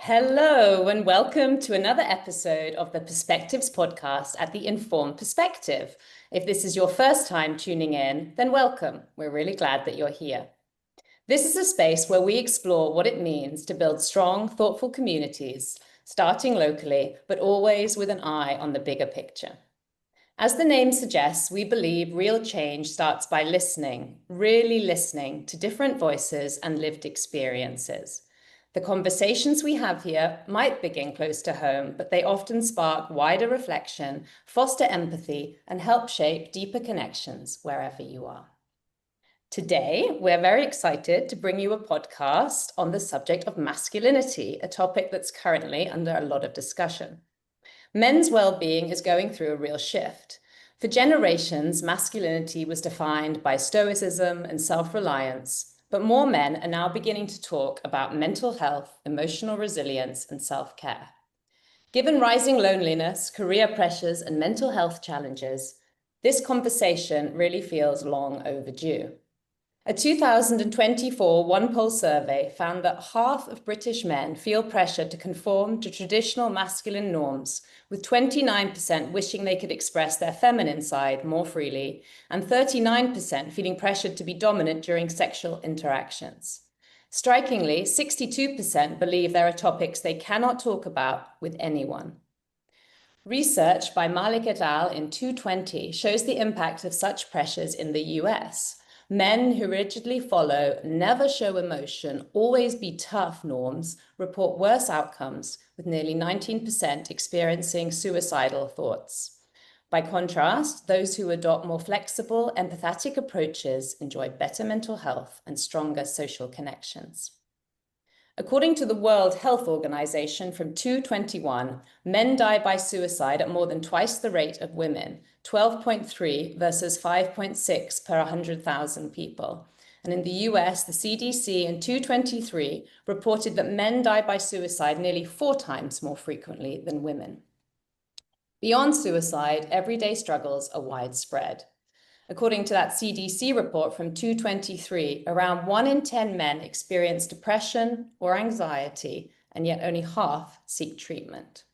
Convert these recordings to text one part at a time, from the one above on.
Hello, and welcome to another episode of the Perspectives podcast at the Informed Perspective. If this is your first time tuning in, then welcome. We're really glad that you're here. This is a space where we explore what it means to build strong, thoughtful communities, starting locally, but always with an eye on the bigger picture. As the name suggests, we believe real change starts by listening, really listening to different voices and lived experiences. The conversations we have here might begin close to home, but they often spark wider reflection, foster empathy, and help shape deeper connections wherever you are. Today, we're very excited to bring you a podcast on the subject of masculinity, a topic that's currently under a lot of discussion. Men's well-being is going through a real shift. For generations, masculinity was defined by stoicism and self-reliance, but more men are now beginning to talk about mental health, emotional resilience, and self-care. Given rising loneliness, career pressures, and mental health challenges, this conversation really feels long overdue. A 2024 OnePoll survey found that half of British men feel pressure to conform to traditional masculine norms, with 29% wishing they could express their feminine side more freely, and 39% feeling pressured to be dominant during sexual interactions. Strikingly, 62% believe there are topics they cannot talk about with anyone. Research by Malik et al. In 2020 shows the impact of such pressures in the US. Men who rigidly follow never show emotion, always be tough norms report worse outcomes, with nearly 19% experiencing suicidal thoughts. By contrast, those who adopt more flexible, empathetic approaches enjoy better mental health and stronger social connections. According to the World Health Organization from 2021, men die by suicide at more than twice the rate of women, 12.3 versus 5.6 per 100,000 people. And in the US, the CDC in 2023 reported that men die by suicide nearly 4 times more frequently than women. Beyond suicide, everyday struggles are widespread. According to that CDC report from 2023, around 1 in 10 men experience depression or anxiety, and yet only half seek treatment.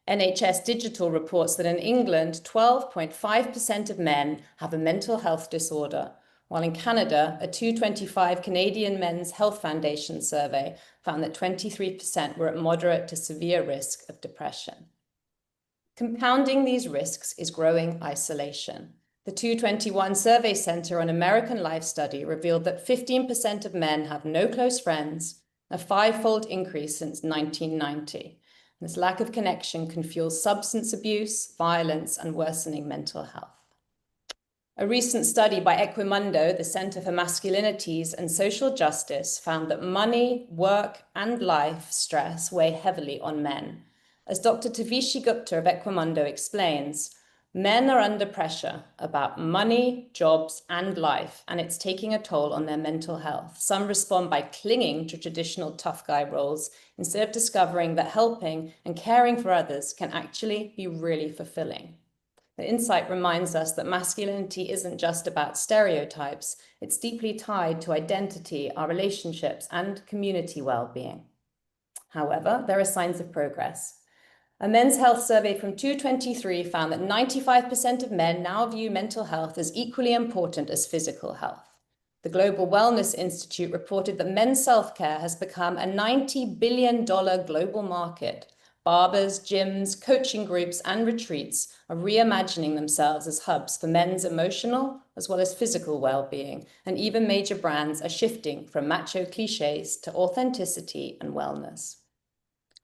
NHS Digital reports that in England, 12.5% of men have a mental health disorder, while in Canada, a 2025 Canadian Men's Health Foundation survey found that 23% were at moderate to severe risk of depression. Compounding these risks is growing isolation. The 2021 Survey Center on American Life study revealed that 15% of men have no close friends, a 5-fold increase since 1990. This lack of connection can fuel substance abuse, violence, and worsening mental health. A recent study by Equimundo, the Center for Masculinities and Social Justice, found that money, work, and life stress weigh heavily on men. As Dr. Tavishi Gupta of Equimundo explains, men are under pressure about money, jobs, and life, and it's taking a toll on their mental health. Some respond by clinging to traditional tough guy roles instead of discovering that helping and caring for others can actually be really fulfilling. The insight reminds us that masculinity isn't just about stereotypes, it's deeply tied to identity, our relationships, and community well-being. However, there are signs of progress. A men's health survey from 2023 found that 95% of men now view mental health as equally important as physical health. The Global Wellness Institute reported that men's self-care has become a $90 billion global market. Barbers, gyms, coaching groups, and retreats are reimagining themselves as hubs for men's emotional as well as physical well-being, and even major brands are shifting from macho cliches to authenticity and wellness.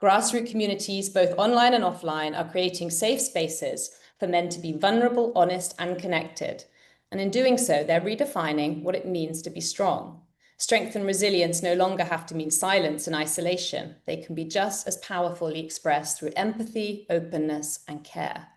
Grassroots communities, both online and offline, are creating safe spaces for men to be vulnerable, honest, and connected. And in doing so, they're redefining what it means to be strong. Strength and resilience no longer have to mean silence and isolation. They can be just as powerfully expressed through empathy, openness, and care.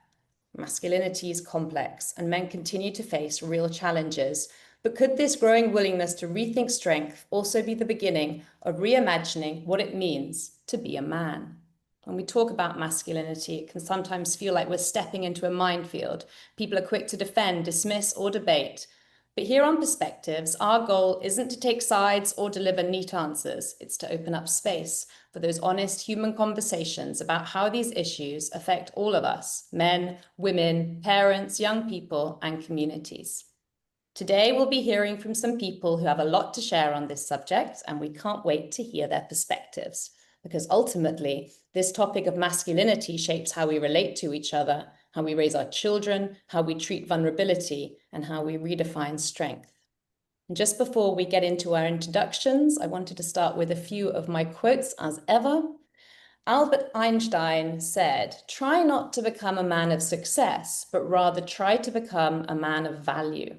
Masculinity is complex, and men continue to face real challenges. But could this growing willingness to rethink strength also be the beginning of reimagining what it means to be a man? When we talk about masculinity, it can sometimes feel like we're stepping into a minefield. People are quick to defend, dismiss, or debate. But here on Perspectives, our goal isn't to take sides or deliver neat answers. It's to open up space for those honest human conversations about how these issues affect all of us, men, women, parents, young people, and communities. Today, we'll be hearing from some people who have a lot to share on this subject, and we can't wait to hear their perspectives, because ultimately, this topic of masculinity shapes how we relate to each other, how we raise our children, how we treat vulnerability, and how we redefine strength. And just before we get into our introductions, I wanted to start with a few of my quotes as ever. Albert Einstein said, "Try not to become a man of success, but rather try to become a man of value."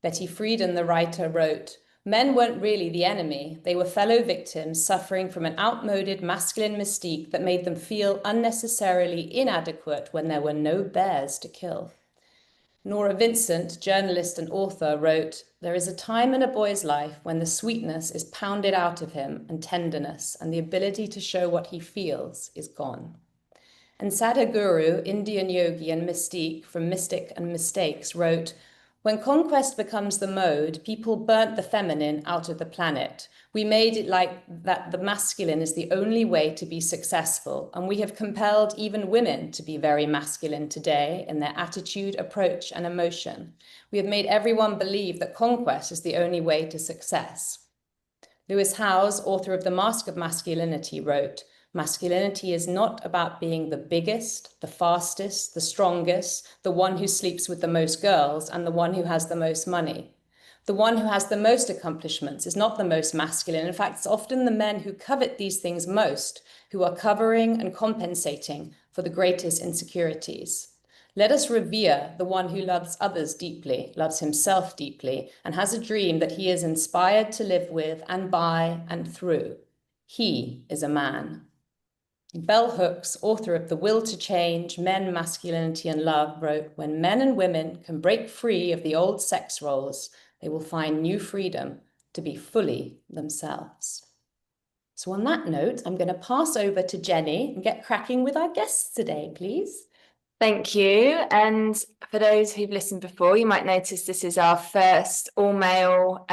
Betty Friedan, the writer, wrote, "Men weren't really the enemy. They were fellow victims suffering from an outmoded masculine mystique that made them feel unnecessarily inadequate when there were no bears to kill." Nora Vincent, journalist and author, wrote, "There is a time in a boy's life when the sweetness is pounded out of him and tenderness, and the ability to show what he feels is gone." And Sadhguru, Indian yogi and mystique from Mystic and Mistakes, wrote, "When conquest becomes the mode, people burnt the feminine out of the planet. We made it like that the masculine is the only way to be successful, and we have compelled even women to be very masculine today in their attitude, approach, and emotion. We have made everyone believe that conquest is the only way to success." Lewis Howes, author of The Mask of Masculinity, wrote, "Masculinity is not about being the biggest, the fastest, the strongest, the one who sleeps with the most girls, and the one who has the most money. The one who has the most accomplishments is not the most masculine. In fact, it's often the men who covet these things most, who are covering and compensating for the greatest insecurities. Let us revere the one who loves others deeply, loves himself deeply, and has a dream that he is inspired to live with and by and through. He is a man." Bell Hooks, author of The Will to Change, Men, Masculinity, and Love, wrote, "When men and women can break free of the old sex roles, they will find new freedom to be fully themselves." So on that note, I'm going to pass over to Jenny and get cracking with our guests today, please. Thank you. And for those who've listened before, you might notice this is our first all-male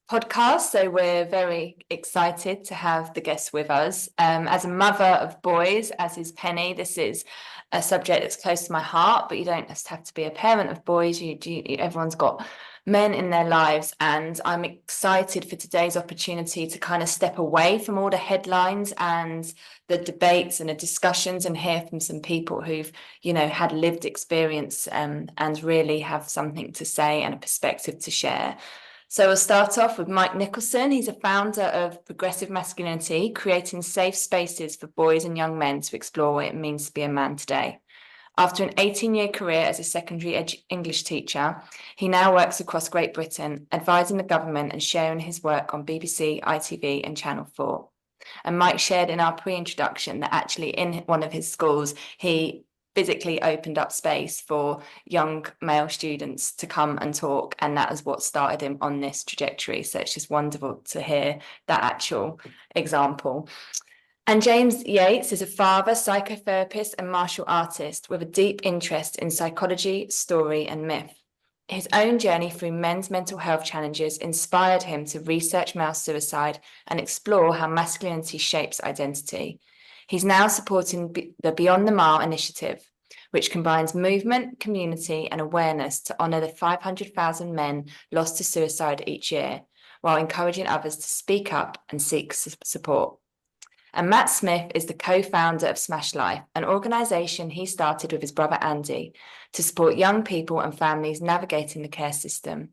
podcast. So we're very excited to have the guests with us. As a mother of boys, as is Penny, this is a subject that's close to my heart, but you don't just have to be a parent of boys. Everyone's got men in their lives, and I'm excited for today's opportunity to kind of step away from all the headlines and the debates and the discussions and hear from some people who've had lived experience and really have something to say and a perspective to share. So we'll start off with Mike Nicholson. He's a founder of Progressive Masculinity, creating safe spaces for boys and young men to explore what it means to be a man today. After an 18-year career as a secondary English teacher, he now works across Great Britain, advising the government and sharing his work on BBC, ITV and Channel 4. And Mike shared in our pre-introduction that actually in one of his schools, he physically opened up space for young male students to come and talk, and that is what started him on this trajectory. So it's just wonderful to hear that actual example. And James Yates is a father, psychotherapist, and martial artist with a deep interest in psychology, story, and myth. His own journey through men's mental health challenges inspired him to research male suicide and explore how masculinity shapes identity. He's now supporting the Beyond the Mile initiative, which combines movement, community, and awareness to honour the 500,000 men lost to suicide each year, while encouraging others to speak up and seek support. And Matt Smith is the co-founder of Smash Life, an organisation he started with his brother Andy to support young people and families navigating the care system.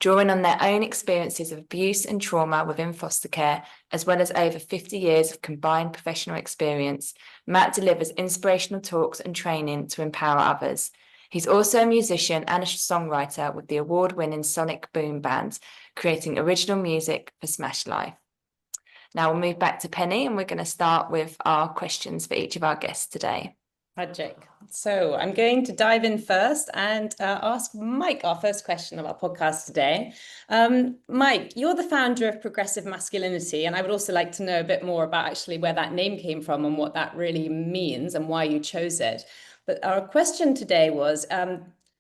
Drawing on their own experiences of abuse and trauma within foster care, as well as over 50 years of combined professional experience, Matt delivers inspirational talks and training to empower others. He's also a musician and a songwriter with the award-winning Sonic Boom Band, creating original music for Smash Life. Now we'll move back to Penny, and we're going to start with our questions for each of our guests today. Magic. So I'm going to dive in first and ask Mike our first question of our podcast today. Mike, you're the founder of Progressive Masculinity, and I would also like to know a bit more about actually where that name came from and what that really means and why you chose it. But our question today was,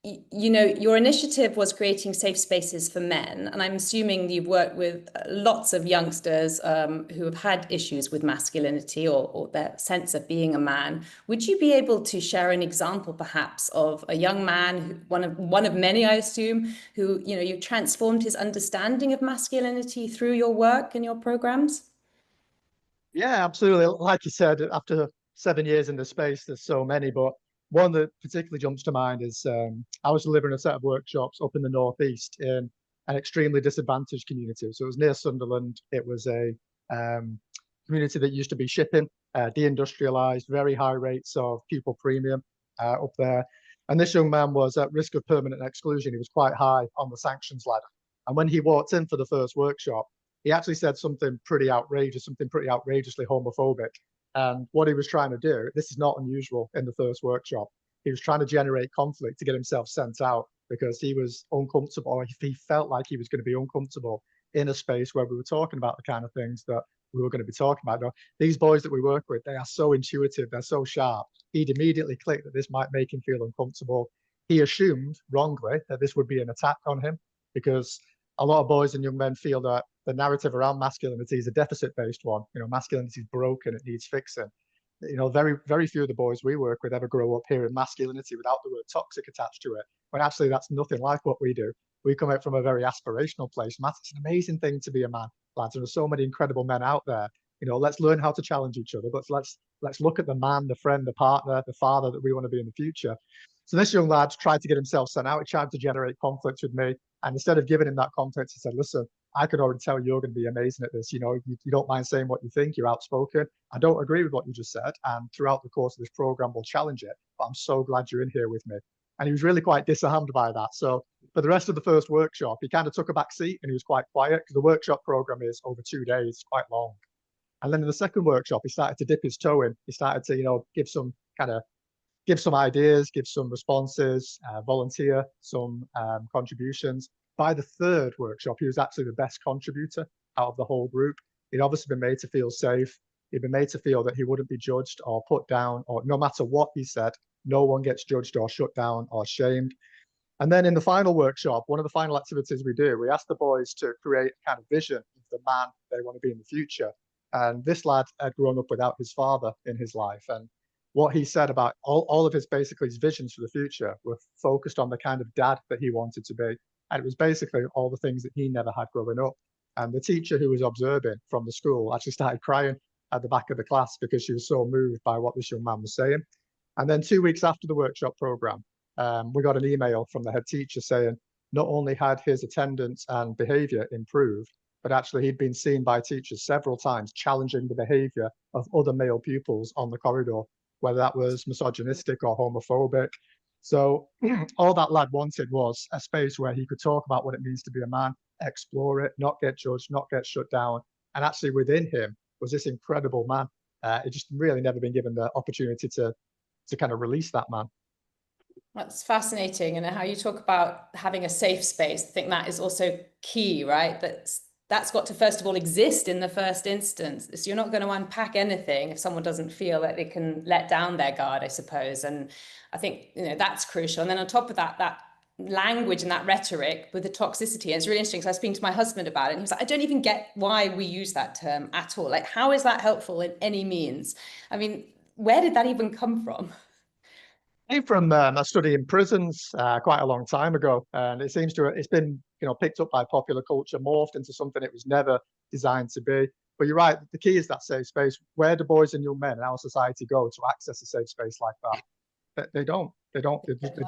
your initiative was creating safe spaces for men, and I'm assuming you've worked with lots of youngsters who have had issues with masculinity or their sense of being a man. Would you be able to share an example, perhaps, of a young man, one of many, I assume, who you transformed his understanding of masculinity through your work and your programs? Yeah, absolutely. Like you said, after 7 years in the space, there's so many, but one that particularly jumps to mind is I was delivering a set of workshops up in the Northeast in an extremely disadvantaged community. So it was near Sunderland. It was a community that used to be shipping, deindustrialized, very high rates of pupil premium up there. And this young man was at risk of permanent exclusion. He was quite high on the sanctions ladder. And when he walked in for the first workshop, he actually said something pretty outrageous, something pretty outrageously homophobic. And what he was trying to do, this is not unusual in the first workshop, he was trying to generate conflict to get himself sent out because he was uncomfortable, or he felt like he was going to be uncomfortable in a space where we were talking about the kind of things that we were going to be talking about. Now, these boys that we work with, they are so intuitive, they're so sharp. He'd immediately clicked that this might make him feel uncomfortable. He assumed wrongly that this would be an attack on him because a lot of boys and young men feel that the narrative around masculinity is a deficit-based one. Masculinity is broken; it needs fixing. Very, very few of the boys we work with ever grow up hearing masculinity without the word toxic attached to it. When actually, that's nothing like what we do. We come out from a very aspirational place. It's an amazing thing to be a man, lads. There's so many incredible men out there. Let's learn how to challenge each other. But let's look at the man, the friend, the partner, the father that we want to be in the future. So this young lad tried to get himself sent out. He tried to generate conflict with me. And instead of giving him that conflict, he said, listen, I could already tell you're going to be amazing at this. You don't mind saying what you think. You're outspoken. I don't agree with what you just said. And throughout the course of this program, we'll challenge it. But I'm so glad you're in here with me. And he was really quite disarmed by that. So for the rest of the first workshop, he kind of took a back seat and he was quite quiet because the workshop program is over 2 days, quite long. And then in the second workshop, he started to dip his toe in. He started to, give some ideas, give some responses, volunteer some contributions. By the third workshop, he was actually the best contributor out of the whole group. He'd obviously been made to feel safe. He'd been made to feel that he wouldn't be judged or put down, or no matter what he said, no one gets judged or shut down or shamed. And then in the final workshop, one of the final activities we do, we ask the boys to create a kind of vision of the man they want to be in the future. And this lad had grown up without his father in his life. And what he said about all of his visions for the future were focused on the kind of dad that he wanted to be. And it was basically all the things that he never had growing up. And the teacher who was observing from the school actually started crying at the back of the class because she was so moved by what this young man was saying. And then 2 weeks after the workshop program, we got an email from the head teacher saying not only had his attendance and behavior improved, but actually he'd been seen by teachers several times challenging the behavior of other male pupils on the corridor, whether that was misogynistic or homophobic. So all that lad wanted was a space where he could talk about what it means to be a man, explore it, not get judged, not get shut down. And actually within him was this incredible man. It just really never been given the opportunity to kind of release that man. That's fascinating. And how you talk about having a safe space, I think that is also key, right? That's got to, first of all, exist in the first instance. So you're not going to unpack anything if someone doesn't feel that they can let down their guard, I suppose. And I think, that's crucial. And then on top of that, that language and that rhetoric with the toxicity. And it's really interesting because I was speaking to my husband about it. And he was like, I don't even get why we use that term at all. Like, how is that helpful in any means? I mean, where did that even come from? Came from a study in prisons quite a long time ago, and it's been picked up by popular culture, morphed into something it was never designed to be. But you're right, the key is that safe space. Where do boys and young men in our society go to access a safe space like that? They don't. They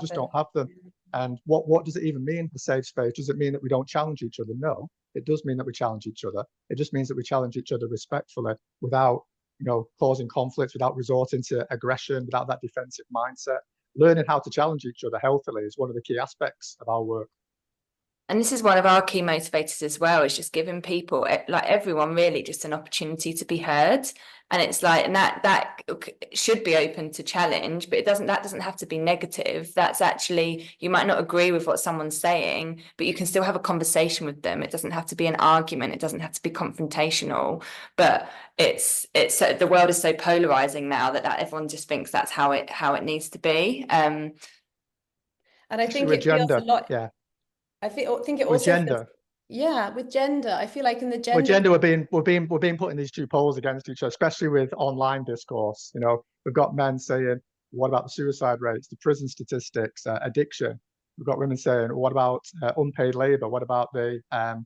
just don't have them. And what does it even mean, the safe space? Does it mean that we don't challenge each other? No, it does mean that we challenge each other. It just means that we challenge each other respectfully without causing conflict, without resorting to aggression, without that defensive mindset. Learning how to challenge each other healthily is one of the key aspects of our work. And this is one of our key motivators as well, is just giving people, like everyone really, just an opportunity to be heard. And it's like, and that should be open to challenge, but that doesn't have to be negative. That's actually, you might not agree with what someone's saying, but you can still have a conversation with them. It doesn't have to be an argument. It doesn't have to be confrontational, but it's the world is so polarizing now that everyone just thinks that's how it needs to be. And I think with it feels a gender, lot. yeah, I think it with also feels, gender. yeah, with gender. I feel like in the With gender. gender, we're being put in these two poles against each other, especially with online discourse. You know, we've got men saying, "What about the suicide rates, the prison statistics, addiction?" We've got women saying, "What about unpaid labour? What about the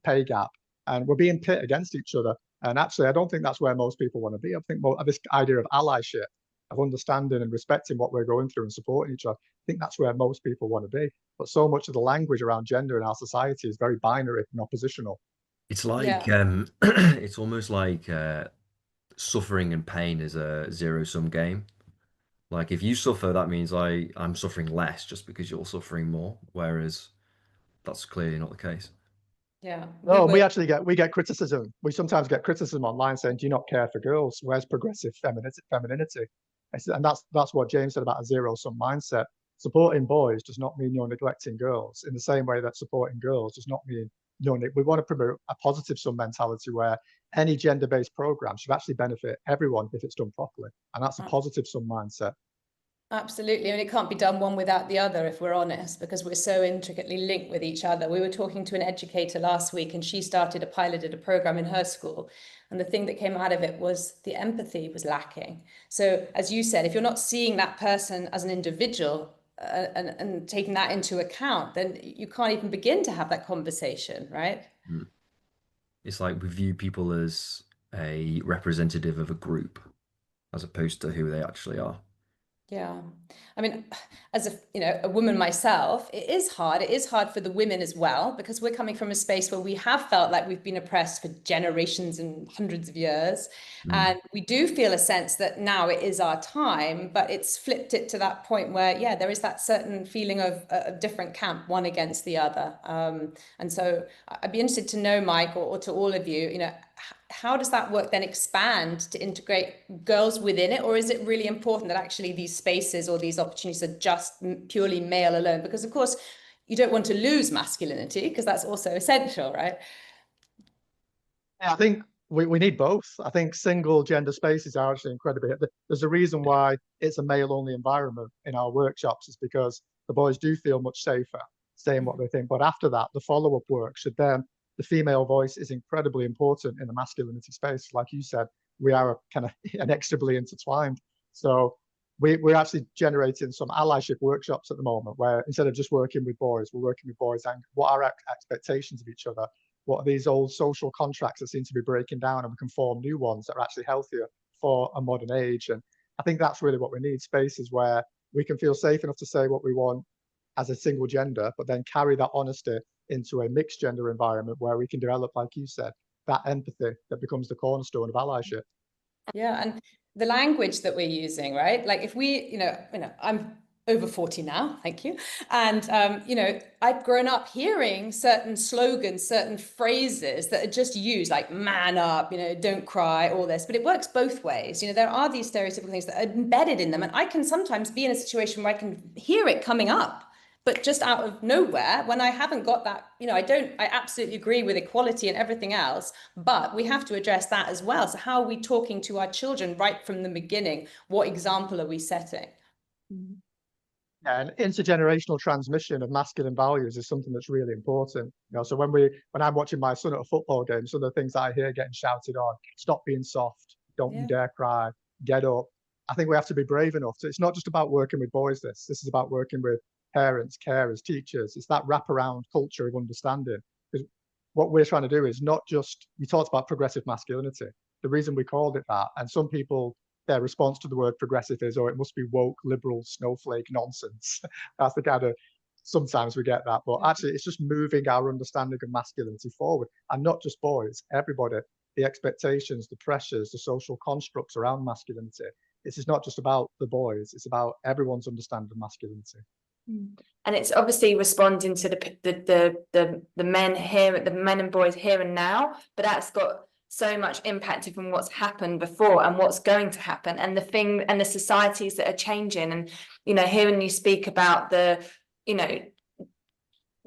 pay gap?" And we're being pit against each other. And actually, I don't think that's where most people want to be. I think this idea of allyship, of understanding and respecting what we're going through and supporting each other, I think that's where most people want to be. But so much of the language around gender in our society is very binary and oppositional. It's like Yeah. it's almost like suffering and pain is a zero-sum game. Like if you suffer, that means I'm suffering less just because you're suffering more, whereas that's clearly not the case. Yeah. No, we get criticism. We sometimes get criticism online saying, "Do you not care for girls? Where's progressive femininity?" And that's what James said about a zero-sum mindset. Supporting boys does not mean you're neglecting girls. In the same way that supporting girls does not mean we want to promote a positive sum mentality where any gender-based program should actually benefit everyone if it's done properly, and that's a positive sum mindset. Absolutely. And it can't be done one without the other, if we're honest, because we're so intricately linked with each other. We were talking to an educator last week, and she piloted a program in her school. And the thing that came out of it was the empathy was lacking. So, as you said, if you're not seeing that person as an individual and taking that into account, then you can't even begin to have that conversation, right? It's like we view people as a representative of a group as opposed to who they actually are. Yeah. I mean, as a woman myself, it is hard. It is hard for the women as well, because we're coming from a space where we have felt like we've been oppressed for generations and hundreds of years. And we do feel a sense that now it is our time, but it's flipped it to that point where, yeah, there is that certain feeling of a different camp, one against the other. And so I'd be interested to know, Mike, or to all of you, how does that work then expand to integrate girls within it? Or is it really important that actually these spaces or these opportunities are just purely male alone? Because of course, you don't want to lose masculinity, because that's also essential, right? Yeah, I think we need both. I think single gender spaces are actually incredibly. There's a reason why it's a male only environment in our workshops, is because the boys do feel much safer saying what they think. But after that, the follow-up work should then, the female voice is incredibly important in the masculinity space. Like you said, we are kind of inextricably intertwined. So we're actually generating some allyship workshops at the moment where instead of just working with boys, we're working with boys and what are our expectations of each other. What are these old social contracts that seem to be breaking down, and we can form new ones that are actually healthier for a modern age. And I think that's really what we need, spaces where we can feel safe enough to say what we want as a single gender, but then carry that honesty into a mixed gender environment where we can develop, like you said, that empathy that becomes the cornerstone of allyship. Yeah, and the language that we're using, right? Like if we, I'm over 40 now, thank you. And, I've grown up hearing certain slogans, certain phrases that are just used, like man up, don't cry, all this, but it works both ways. There are these stereotypical things that are embedded in them. And I can sometimes be in a situation where I can hear it coming up, but just out of nowhere, when I haven't got that, I absolutely agree with equality and everything else, but we have to address that as well. So how are we talking to our children right from the beginning? What example are we setting? Yeah, and intergenerational transmission of masculine values is something that's really important. So when I'm watching my son at a football game, some of the things that I hear getting shouted on: stop being soft, don't you dare cry, get up. I think we have to be brave enough. So it's not just about working with boys. This is about working with parents, carers, teachers. It's that wraparound culture of understanding. Because what we're trying to do is not just, you talked about progressive masculinity. The reason we called it that, and some people, their response to the word progressive is, oh, it must be woke, liberal, snowflake nonsense. That's the kind of, sometimes we get that. But actually, it's just moving our understanding of masculinity forward. And not just boys, everybody, the expectations, the pressures, the social constructs around masculinity. This is not just about the boys, it's about everyone's understanding of masculinity. And it's obviously responding to the men here, the men and boys here and now, but that's got so much impact from what's happened before and what's going to happen, and the societies that are changing. And hearing you speak about the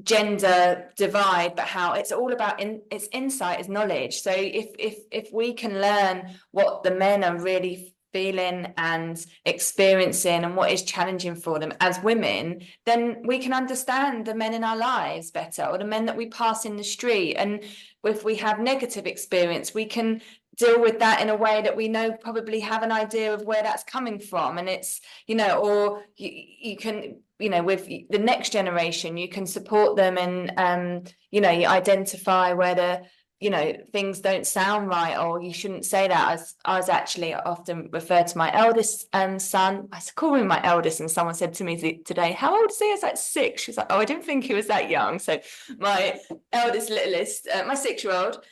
gender divide, but how it's all about it's insight is knowledge. So if we can learn what the men are really feeling and experiencing and what is challenging for them as women, then we can understand the men in our lives better, or the men that we pass in the street. And if we have negative experience, we can deal with that in a way that we know, probably have an idea of where that's coming from. And it's, you know, or you can, you know, with the next generation, you can support them and you know, you identify where the, you know, things don't sound right, or you shouldn't say that. I was actually often referred to my eldest son. I call him my eldest, and someone said to me today, "How old is he?" I was like 6. She was like, "Oh, I didn't think he was that young." So my eldest, littlest, my 6-year-old,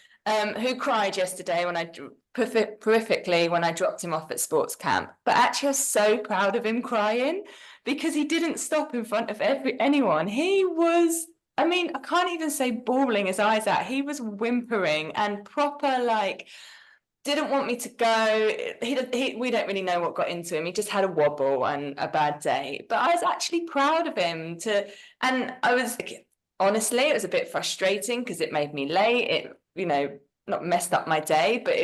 who cried yesterday when I horrifically when I dropped him off at sports camp. But actually, I was so proud of him crying, because he didn't stop in front of anyone. He was, I mean, I can't even say bawling his eyes out. He was whimpering and proper, like, didn't want me to go. We don't really know what got into him. He just had a wobble and a bad day. But I was actually proud of him and I was, honestly, it was a bit frustrating because it made me late. It, you know, not messed up my day, but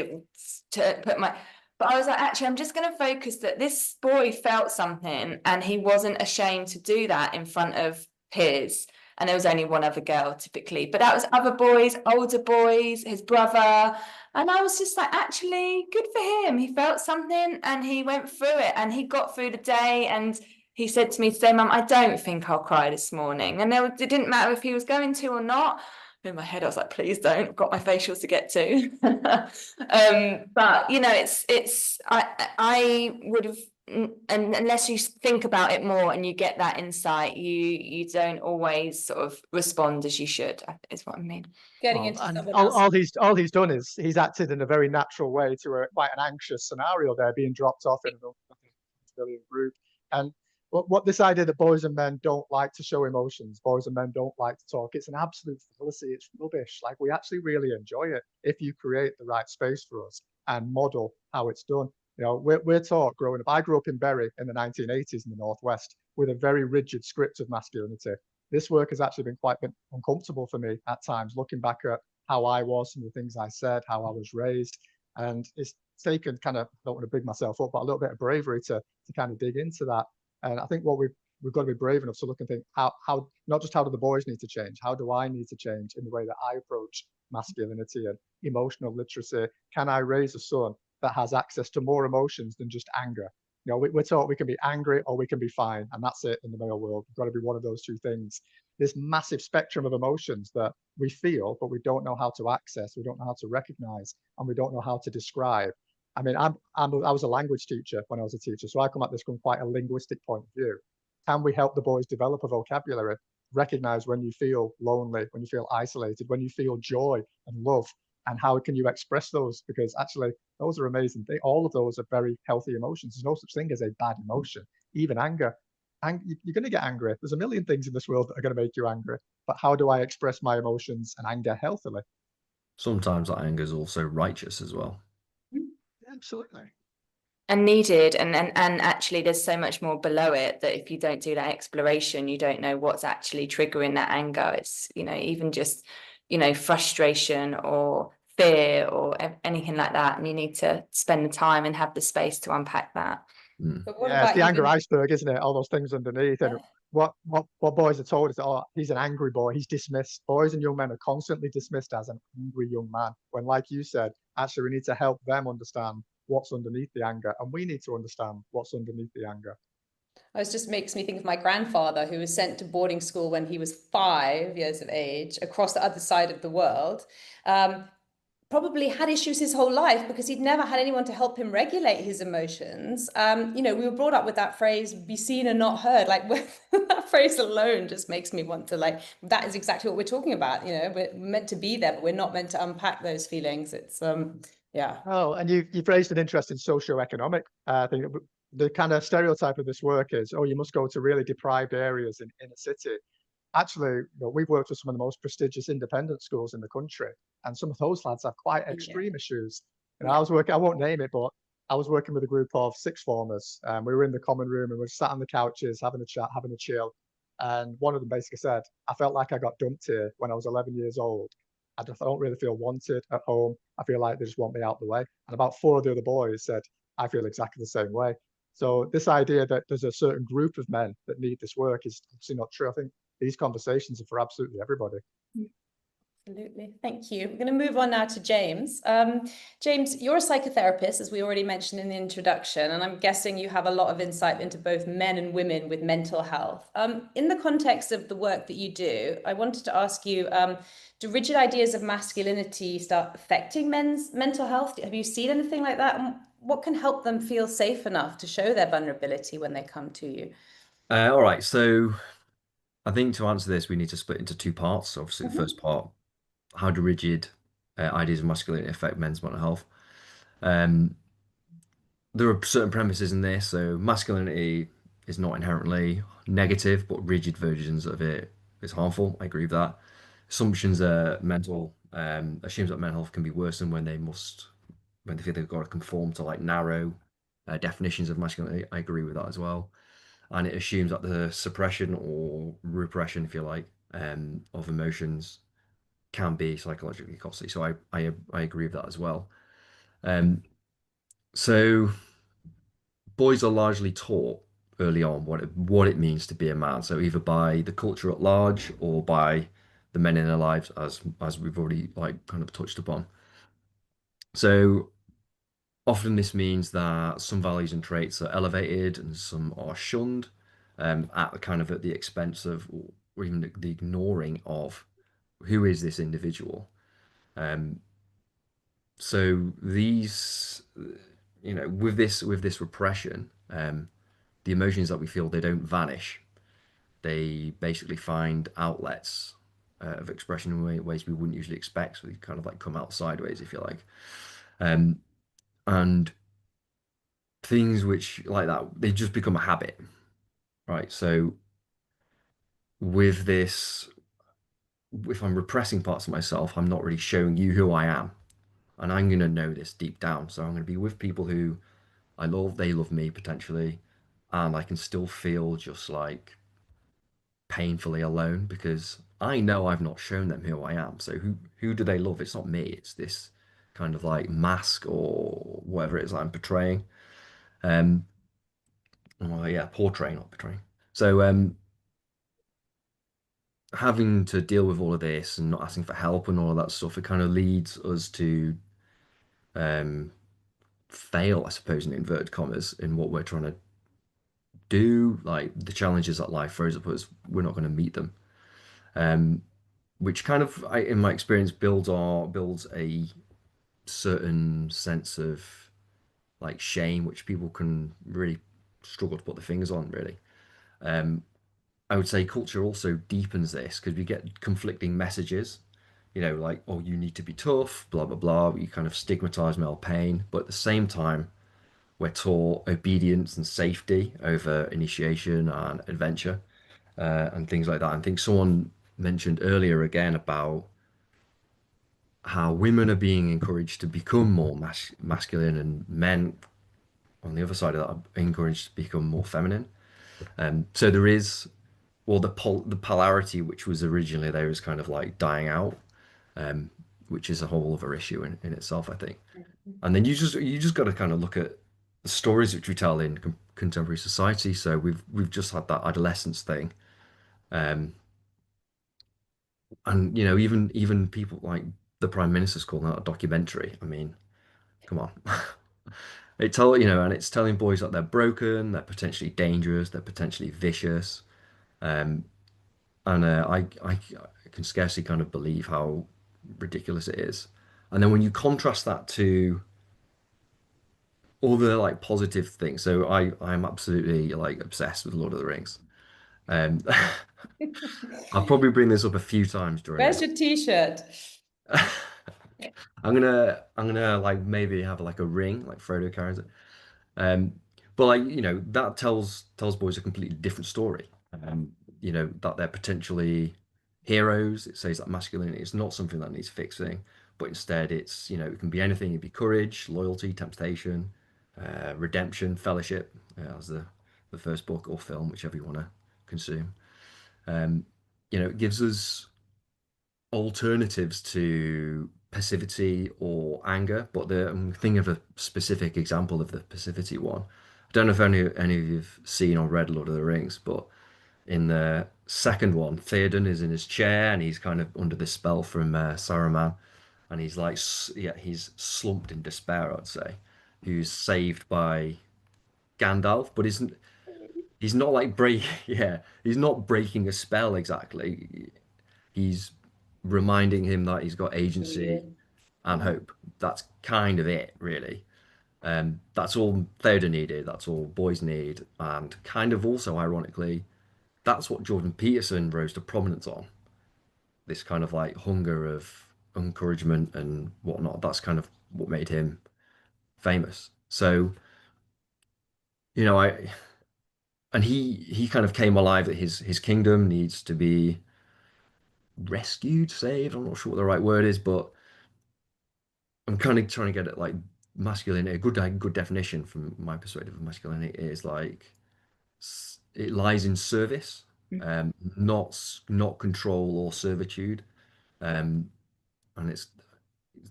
but I was like, actually, I'm just going to focus that this boy felt something and he wasn't ashamed to do that in front of peers. And there was only one other girl typically, but that was other boys, older boys, his brother. And I was just like, actually, good for him. He felt something and he went through it and he got through the day. And he said to me today, "Mum, I don't think I'll cry this morning." And it didn't matter if he was going to or not. In my head, I was like, please don't. I've got my facials to get to. But you know, I would have, and unless you think about it more and you get that insight, you don't always sort of respond as you should, is what I mean. Getting into And someone all he's done is he's acted in a very natural way to quite an anxious scenario there, being dropped off in an unfamiliar group. And what this idea that boys and men don't like to show emotions, boys and men don't like to talk, it's an absolute fallacy. It's rubbish. Like, we actually really enjoy it if you create the right space for us and model how it's done. You know, we're taught growing up. I grew up in Bury in the 1980s in the Northwest with a very rigid script of masculinity. This work has actually been quite uncomfortable for me at times, looking back at how I was, some of the things I said, how I was raised. And it's taken kind of, I don't want to big myself up, but a little bit of bravery to kind of dig into that. And I think what we've got to be brave enough to look and think, how not just how do the boys need to change, how do I need to change in the way that I approach masculinity and emotional literacy? Can I raise a son that has access to more emotions than just anger? You know, we're taught we can be angry or we can be fine, and that's it in the male world. We've got to be one of those two things. This massive spectrum of emotions that we feel, but we don't know how to access, we don't know how to recognize, and we don't know how to describe. I mean, I was a language teacher when I was a teacher, so I come at this from quite a linguistic point of view. Can we help the boys develop a vocabulary, recognize when you feel lonely, when you feel isolated, when you feel joy and love, and how can you express those? Because actually, those are amazing. All of those are very healthy emotions. There's no such thing as a bad emotion, even anger. You're going to get angry. There's a million things in this world that are going to make you angry. But how do I express my emotions and anger healthily? Sometimes that anger is also righteous as well. Absolutely. And needed, and actually there's so much more below it that if you don't do that exploration, you don't know what's actually triggering that anger. It's, you know, even just, you know, frustration or fear or anything like that, and you need to spend the time and have the space to unpack that. But what Yeah, about it's the anger even iceberg, isn't it? All those things underneath. And what boys are told is that, oh, he's an angry boy, he's dismissed. Boys and young men are constantly dismissed as an angry young man. When, like you said, actually we need to help them understand what's underneath the anger, and we need to understand what's underneath the anger. It just makes me think of my grandfather, who was sent to boarding school when he was 5 years of age across the other side of the world. Probably had issues his whole life because he'd never had anyone to help him regulate his emotions. You know, we were brought up with that phrase, be seen and not heard. Like, that phrase alone just makes me want to, like, that is exactly what we're talking about. You know, we're meant to be there, but we're not meant to unpack those feelings. It's, yeah. Oh, and you've raised an interesting socio-economic thing. The kind of stereotype of this work is, oh, you must go to really deprived areas in a city. Actually, you know, we've worked with some of the most prestigious independent schools in the country, and some of those lads have quite extreme issues. You know, I won't name it, but I was working with a group of sixth formers. We were in the common room and we were sat on the couches having a chat, having a chill. And one of them basically said, I felt like I got dumped here when I was 11 years old. I don't really feel wanted at home. I feel like they just want me out of the way. And about 4 of the other boys said, I feel exactly the same way. So this idea that there's a certain group of men that need this work is obviously not true. I think these conversations are for absolutely everybody. Absolutely. Thank you. We're going to move on now to James. James, you're a psychotherapist, as we already mentioned in the introduction, and I'm guessing you have a lot of insight into both men and women with mental health. In the context of the work that you do, I wanted to ask you, do rigid ideas of masculinity start affecting men's mental health? Have you seen anything like that? And what can help them feel safe enough to show their vulnerability when they come to you? All right, so I think to answer this, we need to split into two parts. Obviously, the first part, how do rigid ideas of masculinity affect men's mental health? Um, there are certain premises in this. So masculinity is not inherently negative, but rigid versions of it is harmful. I agree with that. Assumptions are mental, assumes that mental health can be worsened when they feel they've got to conform to like narrow definitions of masculinity. I agree with that as well. And it assumes that the suppression or repression, if you like, of emotions can be psychologically costly. So I agree with that as well. Um, so boys are largely taught early on what it means to be a man. So either by the culture at large or by the men in their lives, as we've already like kind of touched upon. So often this means that some values and traits are elevated and some are shunned, at the expense of, or even the ignoring of, who is this individual. Um, so with this repression, the emotions that we feel, they don't vanish. They basically find outlets of expression in ways we wouldn't usually expect. So they kind of like come out sideways, if you like. Um, and things which like that, they just become a habit, right? So with this, if I'm repressing parts of myself, I'm not really showing you who I am. And I'm going to know this deep down. So I'm going to be with people who I love, they love me potentially, and I can still feel just like painfully alone because I know I've not shown them who I am. So who do they love? It's not me. It's this kind of like mask or whatever it is I'm portraying. Um, well, yeah, portraying, not betraying. So having to deal with all of this and not asking for help and all of that stuff, it kind of leads us to um, fail, I suppose, in inverted commas, in what we're trying to do. Like the challenges that life throws at us, we're not going to meet them. Um, which kind of, in my experience, builds a certain sense of like shame, which people can really struggle to put their fingers on, really. Um, I would say culture also deepens this because we get conflicting messages, like, oh, you need to be tough, blah, blah, blah. We kind of stigmatize male pain. But at the same time, we're taught obedience and safety over initiation and adventure and things like that. I think someone mentioned earlier again about how women are being encouraged to become more masculine and men on the other side of that are encouraged to become more feminine. So there is, well, the polarity which was originally there is kind of like dying out, um, which is a whole other issue in itself, I think. And then you just got to kind of look at the stories which we tell in contemporary society. So we've just had that adolescence thing, um, and even people like the Prime Minister's calling that a documentary. I mean, come on. And it's telling boys that they're broken, they're potentially dangerous, they're potentially vicious. Um, and I can scarcely kind of believe how ridiculous it is. And then when you contrast that to all the like positive things, so I'm absolutely like obsessed with Lord of the Rings. Um, I'll probably bring this up a few times during Where's this. your t-shirt? I'm gonna like maybe have like a ring like Frodo carries it. Um, but like that tells boys a completely different story. That they're potentially heroes. It says that masculinity is not something that needs fixing, but instead it can be anything. It can be courage, loyalty, temptation, redemption, fellowship, as the first book or film, whichever you want to consume. It gives us alternatives to passivity or anger, but I'm thinking of a specific example of the passivity one. I don't know if any of you've seen or read Lord of the Rings, but in the second one, Theoden is in his chair and he's kind of under the spell from Saruman, and he's like, yeah, he's slumped in despair, I'd say. Who's saved by Gandalf, but isn't he's not like break yeah, he's not breaking a spell exactly. He's reminding him that he's got agency and Mm. hope. That's kind of it, really. That's all Theoden needed. That's all boys need, and kind of also ironically, that's what Jordan Peterson rose to prominence on. This kind of like hunger of encouragement and whatnot. That's kind of what made him famous. So, I and he kind of came alive that his kingdom needs to be rescued, saved. I'm not sure what the right word is, but I'm kind of trying to get it like masculinity. A good definition from my perspective of masculinity is like it lies in service, not control or servitude. Um, and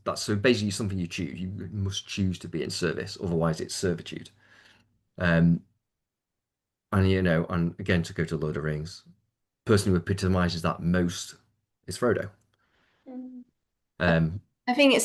that's so basically something you choose. You must choose to be in service, otherwise it's servitude. Um, and and again to go to Lord of the Rings, person who epitomizes that most is Frodo. Mm. Um, I think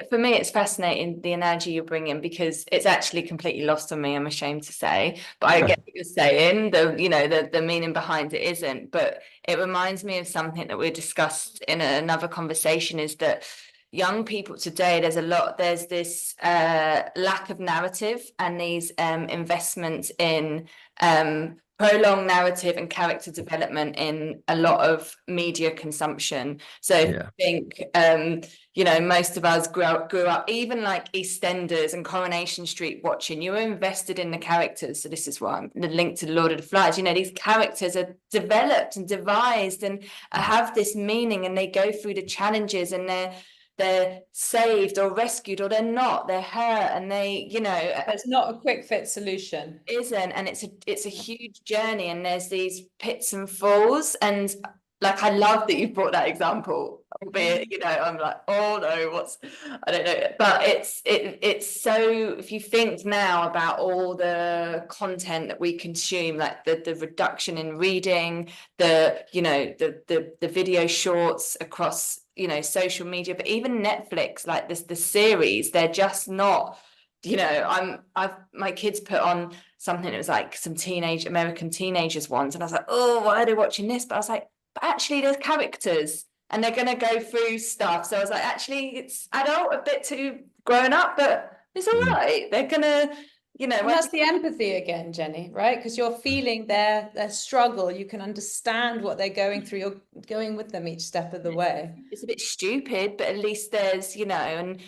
for me, it's fascinating the analogy you're bringing, because it's actually completely lost on me, I'm ashamed to say, but I get what you're saying. The meaning behind it isn't, but it reminds me of something that we discussed in another conversation, is that young people today, there's this lack of narrative and these investments in prolonged narrative and character development in a lot of media consumption. So yeah, I think most of us grew up even like EastEnders and Coronation Street watching. You were invested in the characters. So this is why I'm the link to the Lord of the Flies. These characters are developed and devised and have this meaning, and they go through the challenges, and they're saved or rescued, or they're not. They're hurt, and There's not a quick fit solution. isn't, and it's a huge journey, and there's these pits and falls, and like I love that you brought that example, albeit I'm like, oh no, I don't know, but it's so, if you think now about all the content that we consume, like the reduction in reading, the video shorts across social media, but even Netflix, like the series, they're just not, my kids put on something that was like some American teenagers ones, and I was like, oh, why are they watching this? But I was like, but actually there's characters and they're going to go through stuff. So I was like, actually it's adult, a bit too grown up, but it's all right. They're gonna, And that's the empathy again, Jenny, right? Because you're feeling their struggle. You can understand what they're going through. You're going with them each step of the way. It's a bit stupid, but at least there's, and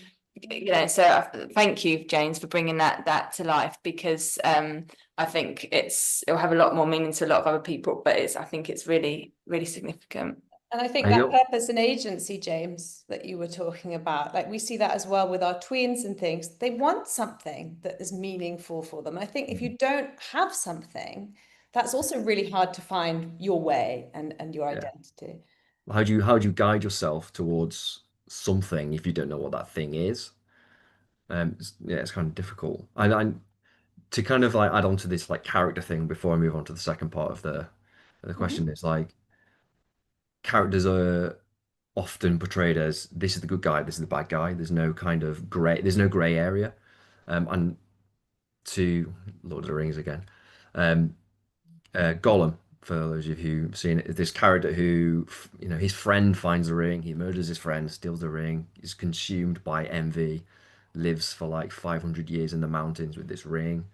so thank you, James, for bringing that to life, because I think it'll have a lot more meaning to a lot of other people, but I think it's really, really significant. And I think that purpose and agency, James, that you were talking about, like we see that as well with our tweens and things. They want something that is meaningful for them. I think if you don't have something, that's also really hard to find your way and your identity. How do you guide yourself towards something if you don't know what that thing is? It's kind of difficult. And to kind of like add on to this like character thing before I move on to the second part of the question, is like characters are often portrayed as this is the good guy, this is the bad guy. There's no gray area. And to Lord of the Rings again, um, Gollum, for those of you who've seen it, is this character who, his friend finds the ring, he murders his friend, steals the ring, is consumed by envy, lives for like 500 years in the mountains with this ring,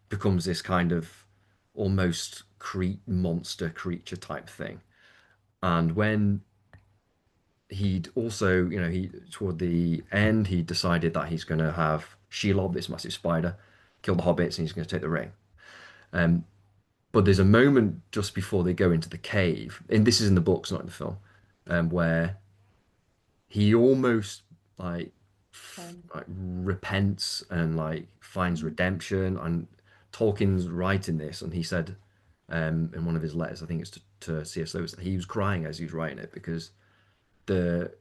becomes this kind of almost monster creature type thing. And when he'd also, he toward the end, he decided that he's going to have Shelob, this massive spider, kill the hobbits, and he's going to take the ring. But there's a moment just before they go into the cave, and this is in the books, not in the film, where he almost like repents and like finds redemption. And Tolkien's writing this, and he said in one of his letters, I think it's to C.S. Lewis, that he was crying as he was writing it because the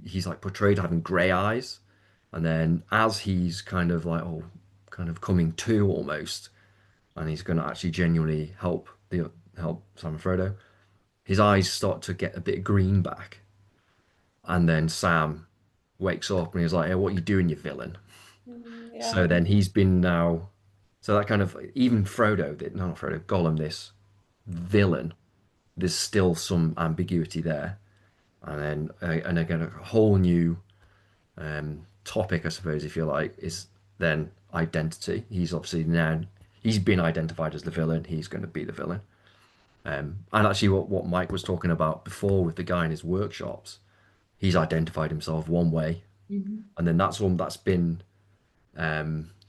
he's like portrayed having gray eyes, and then as he's kind of like kind of coming to almost, and he's going to actually genuinely help Sam and Frodo, his eyes start to get a bit green back, and then Sam wakes up and he's like, "Hey, what are you doing, you villain?" Yeah. So then he's been now, so that kind of even Frodo, no, not Frodo, Gollum, this villain, there's still some ambiguity there, and then and again a whole new topic, I suppose, if you like, is then identity. He's obviously now he's been identified as the villain. He's going to be the villain. And actually, what Mike was talking about before with the guy in his workshops, he's identified himself one way, Mhm. and then that's one that's been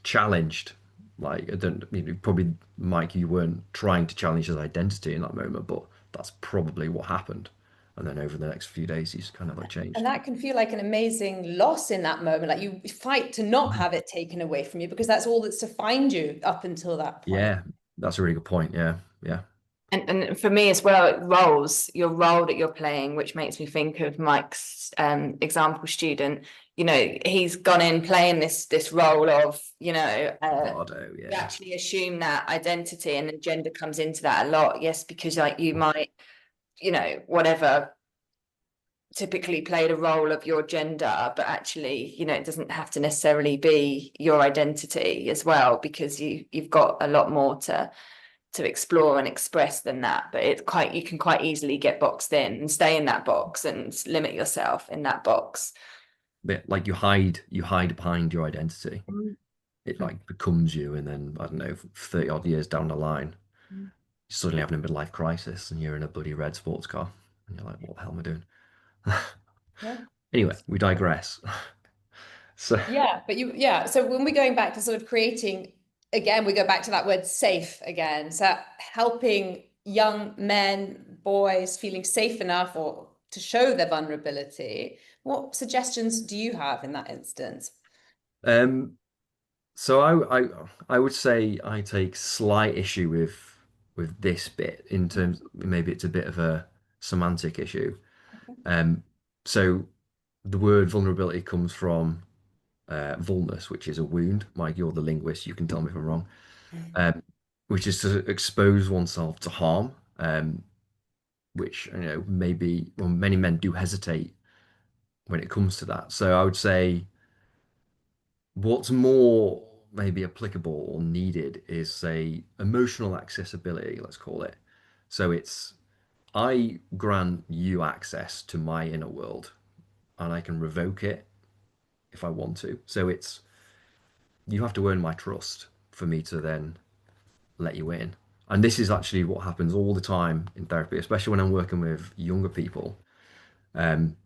challenged. Like I don't, probably Mike, you weren't trying to challenge his identity in that moment, but that's probably what happened. And then over the next few days, he's kind of like And changed. that can feel like an amazing loss in that moment. Like you fight to not Mhm. have it taken away from you because that's all that's defined you up until that point. Yeah, that's a really good point. Yeah, yeah. And for me as well, roles, your role that you're playing, which makes me think of Mike's example student. You know, he's gone in playing this role of, Bardo, you yeah. actually assume that identity, and then gender comes into that a lot. Yes, because like you might, whatever, typically play the role of your gender, but actually, it doesn't have to necessarily be your identity as well, because you've got a lot more to explore and express than that. But you can quite easily get boxed in and stay in that box and limit yourself in that box. But like you hide behind your identity. It like becomes you, and then I don't know, 30 odd years down the line, you're suddenly having a midlife crisis, and you're in a bloody red sports car, and you're like, what the hell am I doing? Yeah. Anyway, we digress. So, Yeah, but so when we're going back to sort of creating, again, we go back to that word safe again. So helping young men, boys feeling safe enough or to show their vulnerability. What suggestions do you have in that instance? um, so I would say I take slight issue with this bit in terms maybe it's a bit of a semantic issue. Um, so the word vulnerability comes from vulnus, which is a wound. Mike, you're the linguist, you can tell me if I'm wrong. Um, which is to expose oneself to harm, which maybe well, many men do hesitate when it comes to that. So I would say what's more maybe applicable or needed is say emotional accessibility, let's call it. So it's I grant you access to my inner world and I can revoke it if I want to. So it's you have to earn my trust for me to then let you in. And this is actually what happens all the time in therapy, especially when I'm working with younger people. Um,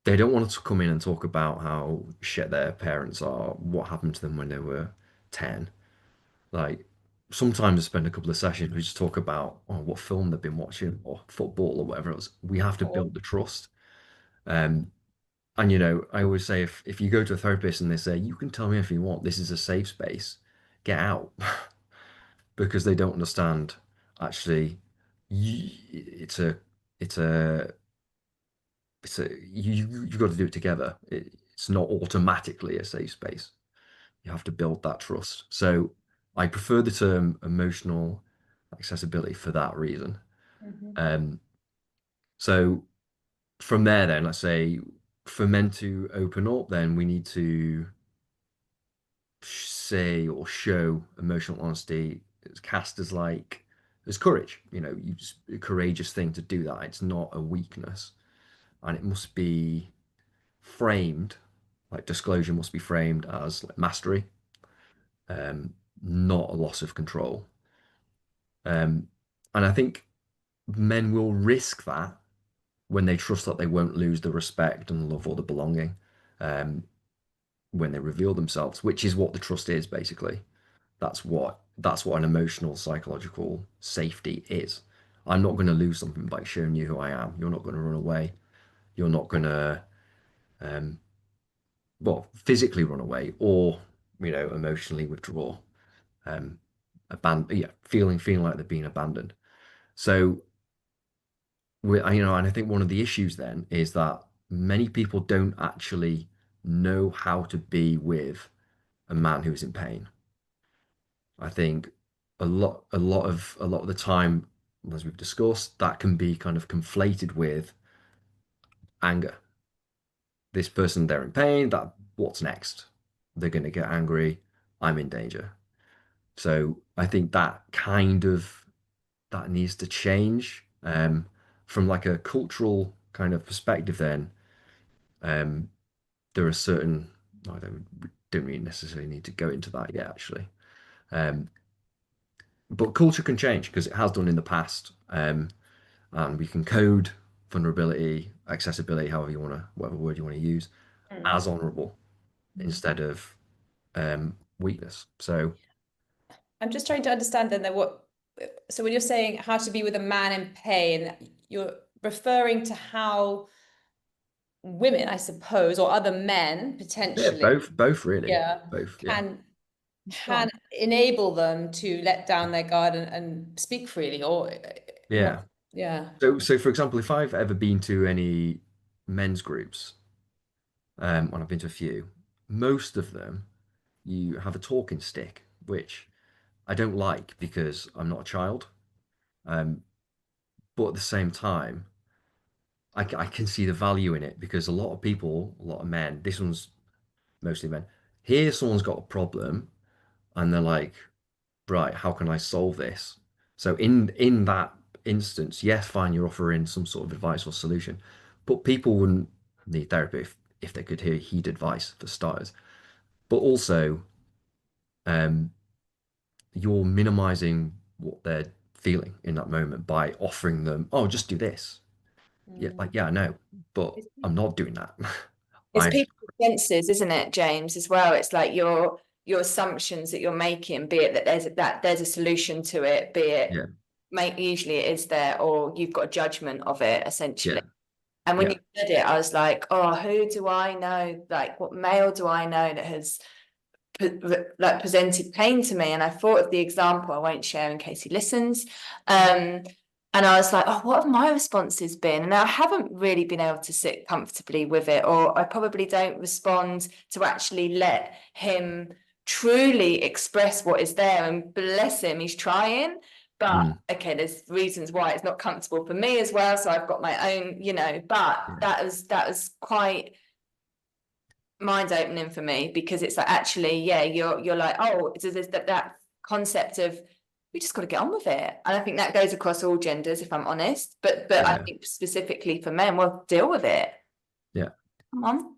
they don't want to come in and talk about how shit their parents are, what happened to them when they were 10. Like sometimes I spend a couple of sessions, we just talk about what film they've been watching or football or whatever else. We have to Or build the trust. Um, and I always say if you go to a therapist and they say, you can tell me if you want, this is a safe space, get out. Because they don't understand actually it's a it's a you've got to do it together. It's not automatically a safe space. You have to build that trust. So I prefer the term emotional accessibility for that reason. Mhm. um so from there then let's say for men to open up, then we need to say or show emotional honesty. It's cast as like as courage. You just a courageous thing to do that. It's not a weakness, and it must be framed like disclosure must be framed as like mastery, not a loss of control. Um, and I think men will risk that when they trust that they won't lose the respect and love or the belonging um, when they reveal themselves, which is what the trust is basically. That's what an emotional psychological safety is. I'm not going to lose something by showing you who I am. You're not going to run away. You're not going to um well physically run away or emotionally withdraw. Yeah, feeling like they're being abandoned. So and I think one of the issues then is that many people don't actually know how to be with a man who's in pain. I think a lot of the time, as we've discussed, that can be kind of conflated with anger. This person, they're in pain, that what's next? They're going to get angry. I'm in danger. So I think that needs to change from like a cultural kind of perspective. Then um, there are certain I don't really necessarily need to go into that yet, actually. Um, but culture can change because it has done in the past, and we can code vulnerability, accessibility, however you want to, whatever word you want to use, Mm. as honourable instead of weakness. So I'm just trying to understand then that so when you're saying how to be with a man in pain, you're referring to how women, I suppose, or other men yeah, potentially, both really, yeah, both, yeah, can enable them to let down their guard and speak freely, or what? yeah. Yeah. So for example, if I've ever been to any men's groups, and I've been to a few, most of them you have a talking stick, which I don't like because I'm not a child. Um, but at the same time, I can see the value in it because a lot of people, a lot of men, this one's mostly men, here someone's got a problem and they're like, right, how can I solve this? So in that instance, yes, fine, you're offering some sort of advice or solution, but people wouldn't need therapy if they could heed advice for starters. But also, um, you're minimizing what they're feeling in that moment by offering them, oh, just do this. Yeah, Mm. like yeah, I know, but I'm not doing that. It's I'm people's senses, isn't it, James, as well? It's like your assumptions that you're making, be it that there's a solution to it, be it yeah, usually it is there, or you've got a judgment of it, yeah, essentially. And when yeah, you said it, I was like, oh, who do I know? Like, what male do I know that has like presented pain to me? And I thought of the example I won't share in case he listens. And I was like, oh, what have my responses been? And I haven't really been able to sit comfortably with it, or I probably don't respond to actually let him truly express what is there. And bless him, he's trying. But mm, okay, there's reasons why it's not comfortable for me as well. So I've got my own, but yeah, that was quite mind opening for me, because it's like, actually, yeah, you're like, oh, there's that concept of we just got to get on with it. And I think that goes across all genders, if I'm honest, but I yeah, think specifically for men, well, deal with it. yeah. Come on.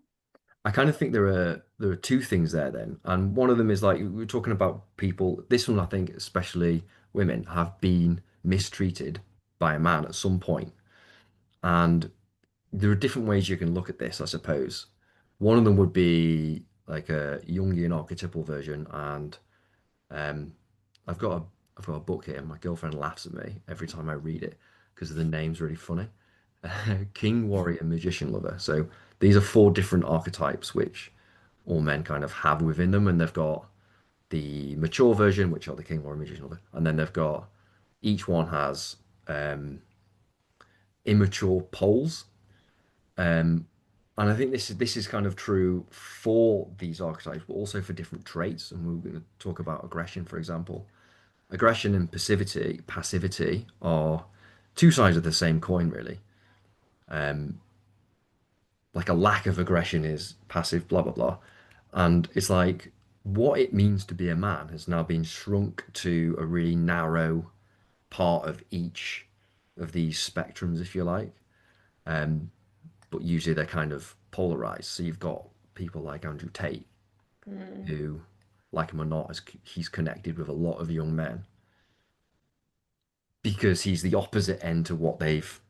I kind of think there are two things there then, and one of them is like we were talking about people. This one, I think, especially women, have been mistreated by a man at some point, and there are different ways you can look at this, I suppose. One of them would be like a Jungian archetypal version, and um, I've got a I've got a book here. My girlfriend laughs at me every time I read it because the name's really funny. King, warrior, magician, lover. So these are four different archetypes which all men kind of have within them, and they've got the mature version, which are the king, warrior, magician, lover, and then they've got each one has um, immature poles. Um, and I think this is kind of true for these archetypes, but also for different traits. And we're going to talk about aggression, for example. Aggression and passivity are two sides of the same coin, really. Um, like a lack of aggression is passive, blah blah blah, and it's like what it means to be a man has now been shrunk to a really narrow part of each of these spectrums, if you like. Um, but usually they're kind of polarized. So you've got people like Andrew Tate, Mm. who, like him or not, he's connected with a lot of young men because he's the opposite end to what they've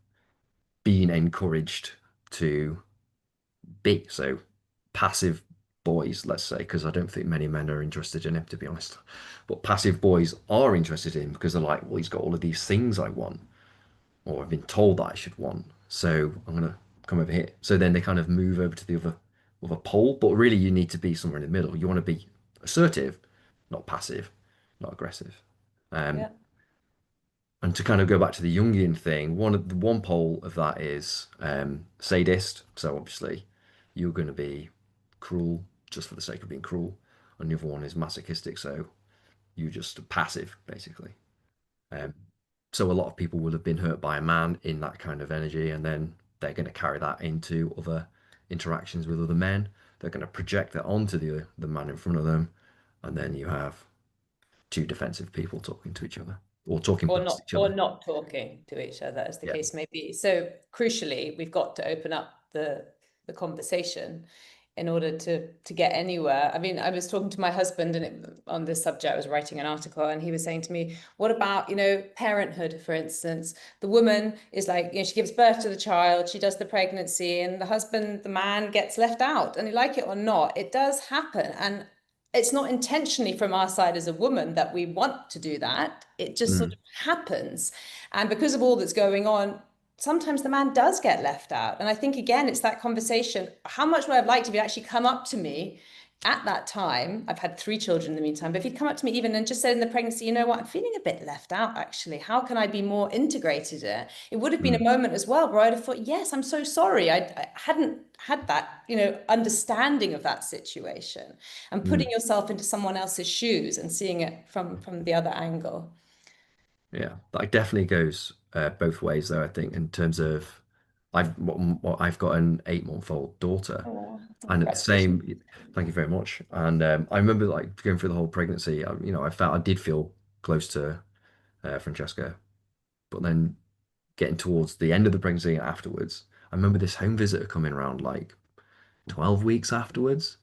been encouraged to be. So passive boys, let's say, because I don't think many men are interested in him, to be honest. But passive boys are interested in him because they're like, well, he's got all of these things I want, or I've been told that I should want. So I'm gonna come over here. So then they kind of move over to the other pole. But really, you need to be somewhere in the middle. You want to be assertive, not passive, not aggressive. Um, Yeah. And to kind of go back to the Jungian thing, one pole of that is sadist. So obviously, you're going to be cruel just for the sake of being cruel, and the other one is masochistic. So you're just passive, basically. Um, so a lot of people will have been hurt by a man in that kind of energy, and then they're going to carry that into other interactions with other men. They're going to project that onto the man in front of them, and then you have two defensive people talking to each other or talking past each or other. not talking to each other, as the Yeah. case may be. So crucially, we've got to open up the conversation in order to get anywhere. I mean, I was talking to my husband on this subject. I was writing an article, and he was saying to me, what about, parenthood, for instance? The woman is like, she gives birth to the child, she does the pregnancy, and the husband, the man, gets left out. And like it or not, it does happen. And it's not intentionally from our side as a woman that we want to do that. It just sort of happens. And because of all that's going on, sometimes the man does get left out. And I think, again, it's that conversation. How much would I have liked if you'd actually come up to me at that time? I've had 3 children in the meantime, but if you'd come up to me even and just said in the pregnancy, you know what, I'm feeling a bit left out, actually. How can I be more integrated in it? It would have been a moment as well where I'd have thought, yes, I'm so sorry. I hadn't had that, understanding of that situation, and putting yourself into someone else's shoes and seeing it from the other angle. Yeah, that definitely goes both ways, though. I think in terms of I've got an 8-month-old daughter, Oh, and at the same, thank you very much. And I remember like going through the whole pregnancy. I did feel close to Francesca, but then getting towards the end of the pregnancy and afterwards, I remember this home visitor coming around like 12 weeks afterwards,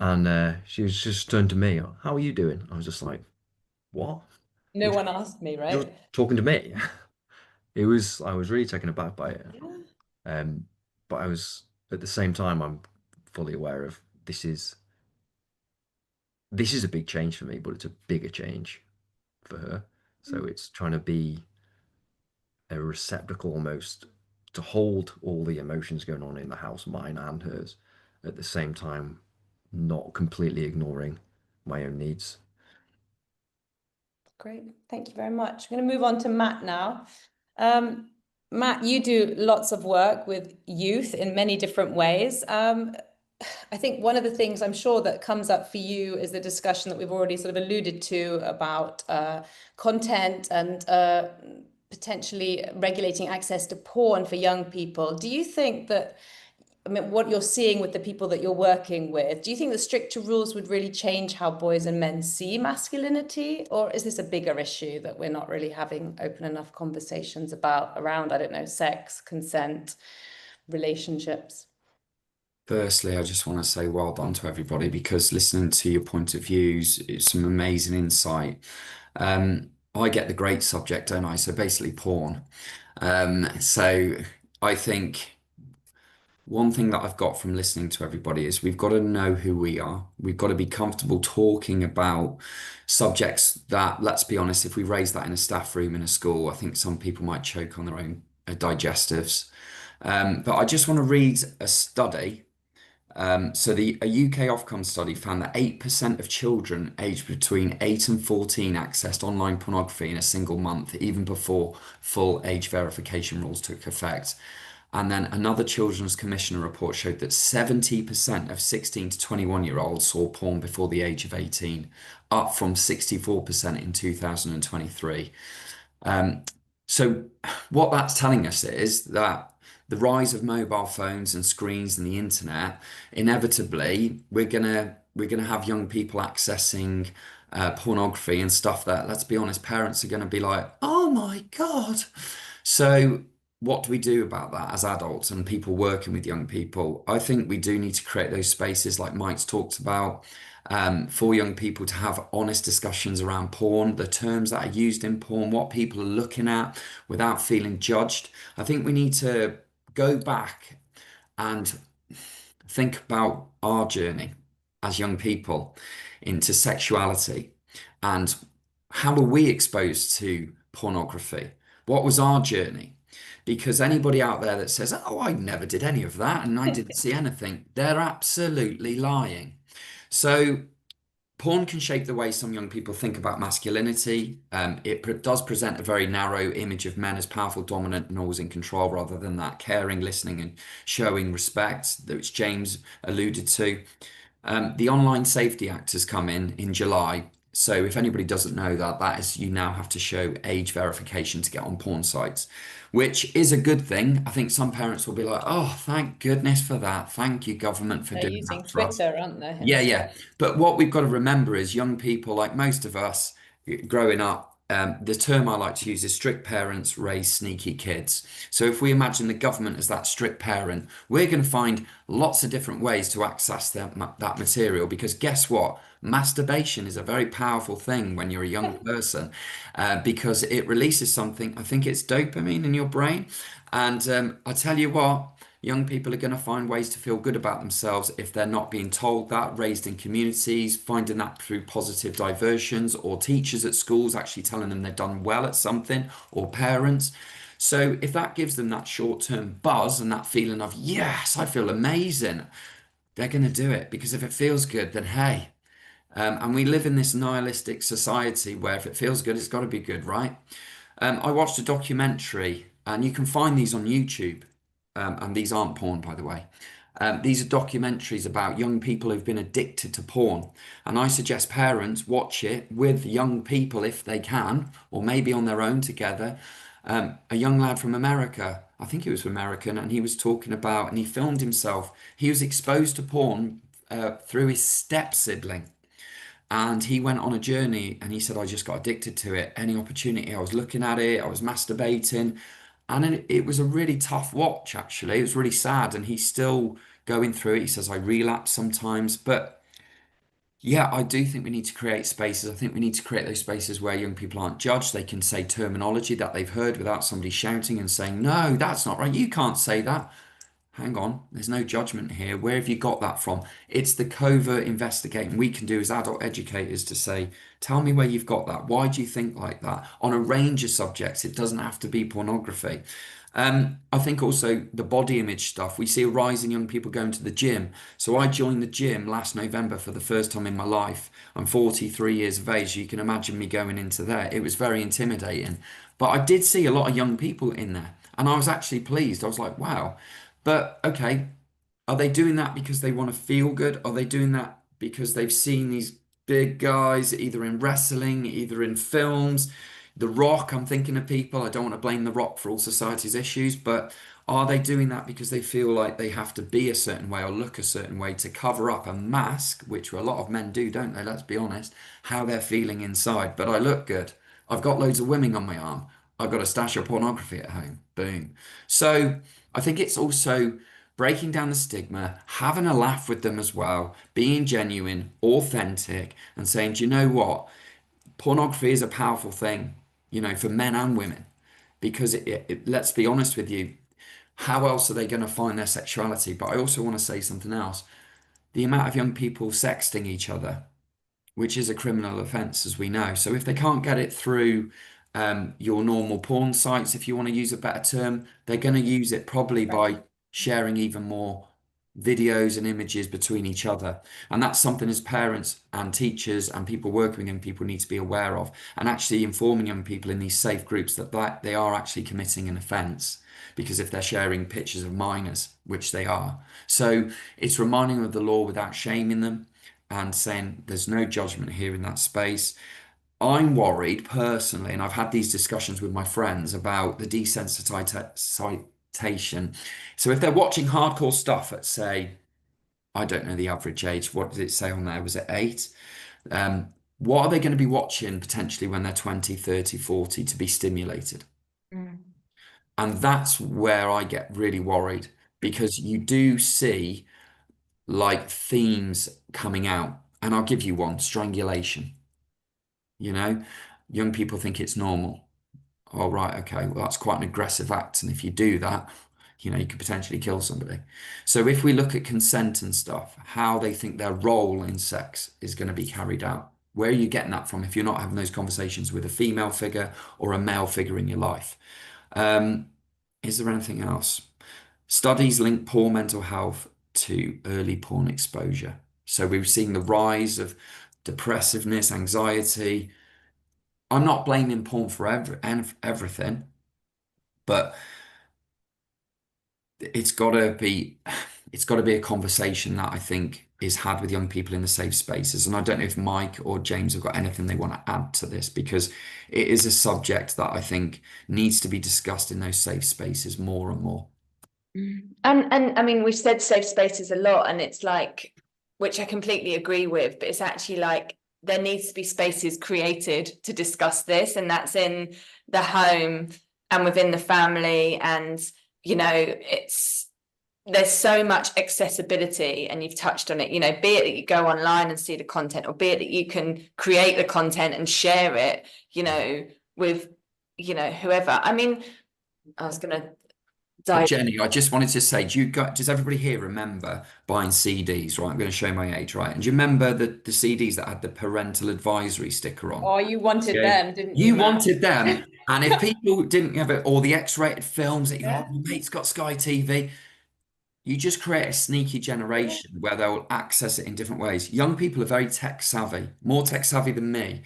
and she was just turned to me, "How are you doing?" I was just like, "What? No one asked me, You're right? talking to me?" I was really taken aback by it. But I was at the same time, I'm fully aware of this is a big change for me, but it's a bigger change for her. So it's trying to be a receptacle almost to hold all the emotions going on in the house, mine and hers, at the same time, not completely ignoring my own needs. Great. Thank you very much. I'm going to move on to Matt now. Matt, you do lots of work with youth in many different ways. I think one of the things I'm sure that comes up for you is the discussion that we've already sort of alluded to about content and potentially regulating access to porn for young people. Do you think that, what you're seeing with the people that you're working with, do you think the stricter rules would really change how boys and men see masculinity? Or is this a bigger issue that we're not really having open enough conversations around, I don't know, sex, consent, relationships? Firstly, I just want to say well done to everybody, because listening to your point of views, it's some amazing insight. I get the great subject, don't I? So basically porn. So I think one thing that I've got from listening to everybody is we've got to know who we are. We've got to be comfortable talking about subjects that, let's be honest, if we raise that in a staff room in a school, I think some people might choke on their own digestives. But I just want to read a study. So a UK Ofcom study found that 8% of children aged between 8 and 14 accessed online pornography in a single month, even before full age verification rules took effect. And then another Children's Commissioner report showed that 70% of 16 to 21-year-olds saw porn before the age of 18, up from 64% in 2023. So what that's telling us is that the rise of mobile phones and screens and the internet, inevitably, we're gonna have young people accessing pornography and stuff that, let's be honest, parents are gonna be like, oh my God. So what do we do about that as adults and people working with young people? I think we do need to create those spaces like Mike's talked about, for young people to have honest discussions around porn, the terms that are used in porn, what people are looking at without feeling judged. I think we need to go back and think about our journey as young people into sexuality and how were we exposed to pornography? What was our journey? Because anybody out there that says, oh, I never did any of that and I didn't see anything, they're absolutely lying. So Porn can shape the way some young people think about masculinity. It does present a very narrow image of men as powerful, dominant, and always in control, rather than that caring, listening, and showing respect, which James alluded to. The Online Safety Act has come in July. So if anybody doesn't know that, that is, you now have to show age verification to get on porn sites, which is a good thing. I think some parents will be like, oh, thank goodness for that. Thank you, government, for They're doing using that for us. Twitter, aren't they? Yeah, yeah. But what we've got to remember is young people, like most of us growing up, the term I like to use is strict parents raise sneaky kids. So if we imagine the government as that strict parent, we're going to find lots of different ways to access that material, because guess what? Masturbation is a very powerful thing when you're a young person, because it releases something, I think it's dopamine in your brain. And I tell you what, young people are going to find ways to feel good about themselves if they're not being told that, raised in communities, finding that through positive diversions, or teachers at schools actually telling them they've done well at something, or parents. So if that gives them that short-term buzz and that feeling of, yes, I feel amazing, they're going to do it, because if it feels good, then hey. And we live in this nihilistic society where if it feels good, it's got to be good, right? I watched a documentary, and you can find these on YouTube, and these aren't porn, by the way. These are documentaries about young people who've been addicted to porn. And I suggest parents watch it with young people if they can, or maybe on their own together. A young lad from America, I think he was American, and he was talking about, and he filmed himself. He was exposed to porn through his step sibling. And he went on a journey, and he said, I just got addicted to it. Any opportunity, I was looking at it, I was masturbating. And it was a really tough watch, actually. It was really sad. And he's still going through it. He says, I relapse sometimes. But yeah, I do think we need to create spaces. I think we need to create those spaces where young people aren't judged. They can say terminology that they've heard without somebody shouting and saying, no, that's not right. You can't say that. Hang on, there's no judgment here. Where have you got that from? It's the covert investigating we can do as adult educators to say, tell me where you've got that. Why do you think like that? On a range of subjects, it doesn't have to be pornography. I think also the body image stuff. We see a rise in young people going to the gym. So I joined the gym last November for the first time in my life. I'm 43 years of age. You can imagine me going into there. It was very intimidating. But I did see a lot of young people in there. And I was actually pleased. I was like, wow. But okay, are they doing that because they want to feel good? Are they doing that because they've seen these big guys either in wrestling, either in films? The Rock, I'm thinking of people. I don't want to blame The Rock for all society's issues, but are they doing that because they feel like they have to be a certain way or look a certain way to cover up and mask, which a lot of men do, don't they? Let's be honest, how they're feeling inside. But I look good. I've got loads of women on my arm. I've got a stash of pornography at home. Boom. So I think it's also breaking down the stigma, having a laugh with them as well, being genuine, authentic, and saying, do you know what? Pornography is a powerful thing, for men and women, because let's be honest with you, how else are they going to find their sexuality? But I also want to say something else. The amount of young people sexting each other, which is a criminal offence, as we know. So if they can't get it through your normal porn sites, if you want to use a better term, they're going to use it probably by sharing even more videos and images between each other. And that's something as parents and teachers and people working with young people need to be aware of, and actually informing young people in these safe groups that they are actually committing an offence, because if they're sharing pictures of minors, which they are. So it's reminding them of the law without shaming them, and saying there's no judgment here in that space. I'm worried personally, and I've had these discussions with my friends about the desensitization. So if they're watching hardcore stuff at, say, I don't know the average age, what did it say on there? Was it 8? What are they going to be watching potentially when they're 20, 30, 40 to be stimulated? Mm. And that's where I get really worried, because you do see like themes coming out. And I'll give you one: strangulation. Young people think it's normal. Oh, right, okay, well, that's quite an aggressive act. And if you do that, you could potentially kill somebody. So if we look at consent and stuff, how they think their role in sex is going to be carried out, where are you getting that from if you're not having those conversations with a female figure or a male figure in your life? Is there anything else? Studies link poor mental health to early porn exposure. So we've seen the rise of depressiveness, anxiety. I'm not blaming porn for everything, but it's got to be a conversation that I think is had with young people in the safe spaces. And I don't know if Mike or James have got anything they want to add to this, because it is a subject that I think needs to be discussed in those safe spaces more and more. And I mean, we've said safe spaces a lot, and it's like, which I completely agree with, but it's actually like there needs to be spaces created to discuss this, and that's in the home and within the family. And there's so much accessibility, and you've touched on it, be it that you go online and see the content, or be it that you can create the content and share it, with whoever. I mean, I was gonna dive. Jenny, I just wanted to say, does everybody here remember buying CDs, right? I'm going to show my age, right? And do you remember the CDs that had the parental advisory sticker on? Oh, you wanted them, didn't you? You wanted them. And if people didn't have it, or the X-rated films that your mate's got Sky TV, you just create a sneaky generation where they'll access it in different ways. Young people are very tech savvy, more tech savvy than me.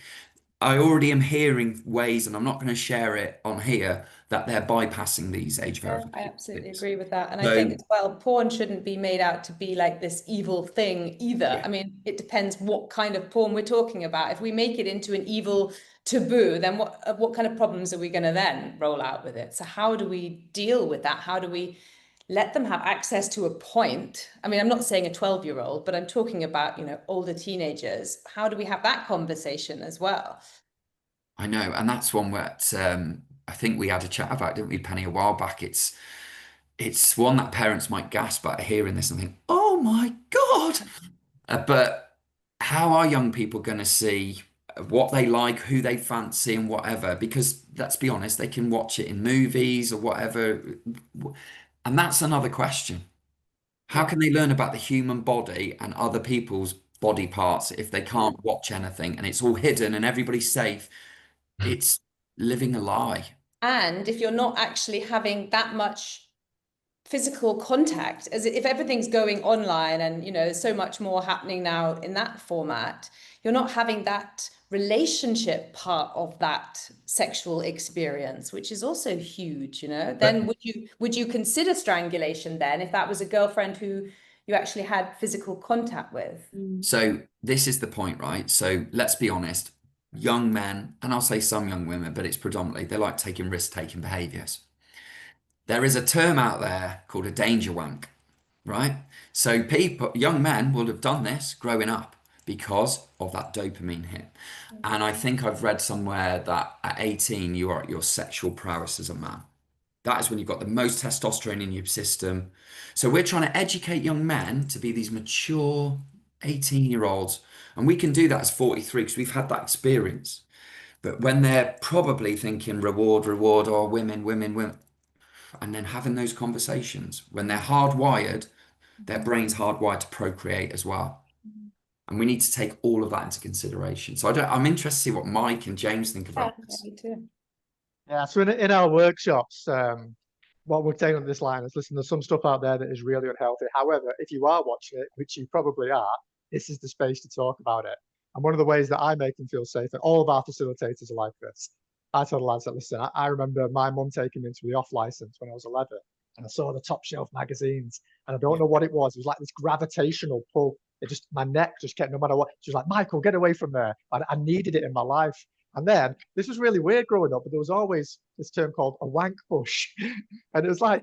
I already am hearing ways, and I'm not going to share it on here, that they're bypassing these age verifications. I absolutely agree with that. And I think as well, porn shouldn't be made out to be like this evil thing either. Yeah. I mean, it depends what kind of porn we're talking about. If we make it into an evil taboo, then what kind of problems are we going to then roll out with it? So how do we deal with that? How do we let them have access to a point? I mean, I'm not saying a 12-year-old, but I'm talking about, older teenagers. How do we have that conversation as well? I know. And that's one where I think we had a chat about, didn't we, Penny, a while back. It's one that parents might gasp at hearing this and think, oh my God. But how are young people going to see what they like, who they fancy and whatever? Because let's be honest, they can watch it in movies or whatever. And that's another question. How can they learn about the human body and other people's body parts if they can't watch anything and it's all hidden and everybody's safe? It's living a lie. And if you're not actually having that much physical contact, as if everything's going online and, there's so much more happening now in that format, you're not having that relationship part of that sexual experience, which is also huge, then would you consider strangulation then if that was a girlfriend who you actually had physical contact with? So this is the point, right? So let's be honest, young men, and I'll say some young women, but it's predominantly, they like taking risk-taking behaviors. There is a term out there called a danger wank, right? So young men will have done this growing up because of that dopamine hit. And I think I've read somewhere that at 18, you are at your sexual prowess as a man. That is when you've got the most testosterone in your system. So we're trying to educate young men to be these mature 18-year-olds. And we can do that as 43 because we've had that experience. But when they're probably thinking reward, or women, and then having those conversations, when they're hardwired, their brain's hardwired to procreate as well. And we need to take all of that into consideration. So I'm interested to see what Mike and James think about this. Me too. Yeah, so in our workshops, what we're taking on this line is, listen, there's some stuff out there that is really unhealthy. However, if you are watching it, which you probably are, this is the space to talk about it. And one of the ways that I make them feel safe, and all of our facilitators are like this. I tell the lads that, listen, I remember my mum taking me into the off license when I was 11, and I saw the top shelf magazines, and I don't know what it was. It was like this gravitational pull. My neck just kept, no matter what. She was like, Michael, get away from there. I needed it in my life. And then this was really weird growing up, but there was always this term called a wank bush. And it was like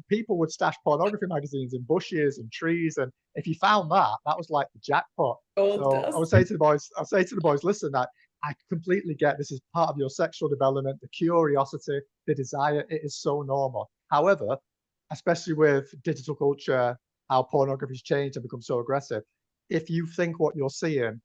people would stash pornography magazines in bushes and trees. And if you found that was like the jackpot. So I would say to the boys, listen, that I completely get this is part of your sexual development, the curiosity, the desire. It is so normal. However, especially with digital culture, how pornography's changed and become so aggressive, if you think what you're seeing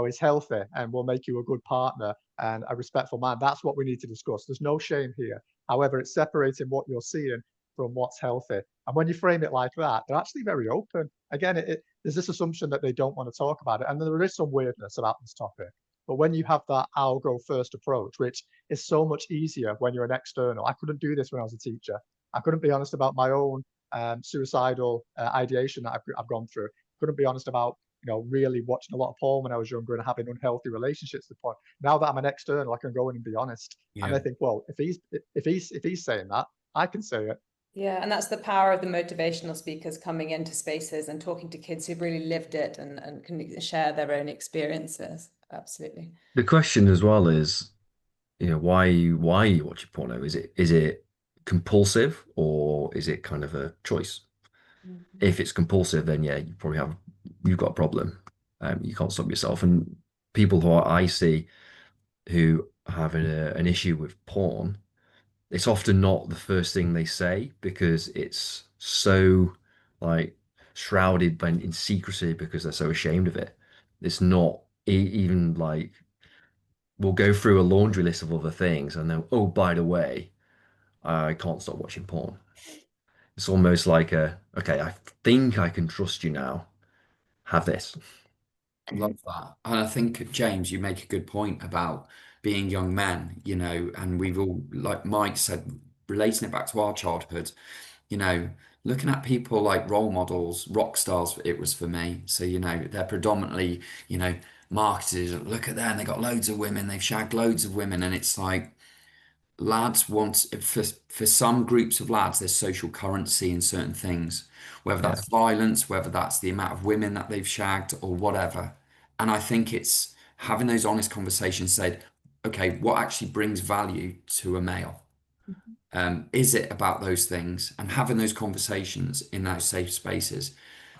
is healthy and will make you a good partner and a respectful man, that's what we need to discuss. There's no shame here. However, it's separating what you're seeing from what's healthy. And when you frame it like that, they're actually very open. Again, there's this assumption that they don't want to talk about it. And there is some weirdness about this topic. But when you have that I'll go first approach, which is so much easier when you're an external. I couldn't do this when I was a teacher. I couldn't be honest about my own suicidal ideation that I've gone through. Couldn't be honest about really watching a lot of porn when I was younger and having unhealthy relationships to the point. Now that I'm an external, I can go in and be honest. And I think, well, if he's saying that, I can say it. Yeah, and that's the power of the motivational speakers coming into spaces and talking to kids who've really lived it and can share their own experiences. Absolutely. The question as well is, why are you watching porno? Is it compulsive, or is it kind of a choice? If it's compulsive, then yeah, you've got a problem. You can't stop yourself. And people who I see who have an issue with porn, it's often not the first thing they say, because it's so like shrouded in secrecy, because they're so ashamed of it. It's not even like, we'll go through a laundry list of other things and then, oh, by the way, I can't stop watching porn. It's almost like okay, I think I can trust you now. Have this. Love that. And I think, James, you make a good point about being young men, and we've all, like Mike said, relating it back to our childhood, looking at people like role models, rock stars, it was for me. So, they're predominantly, marketed. Look at them, they got loads of women, they've shagged loads of women. And it's like, lads want, for some groups of lads, there's social currency in certain things, whether Yeah. that's violence, whether that's the amount of women that they've shagged or whatever. And I think it's having those honest conversations, said, okay, what actually brings value to a male? Is it about those things, and having those conversations in those safe spaces?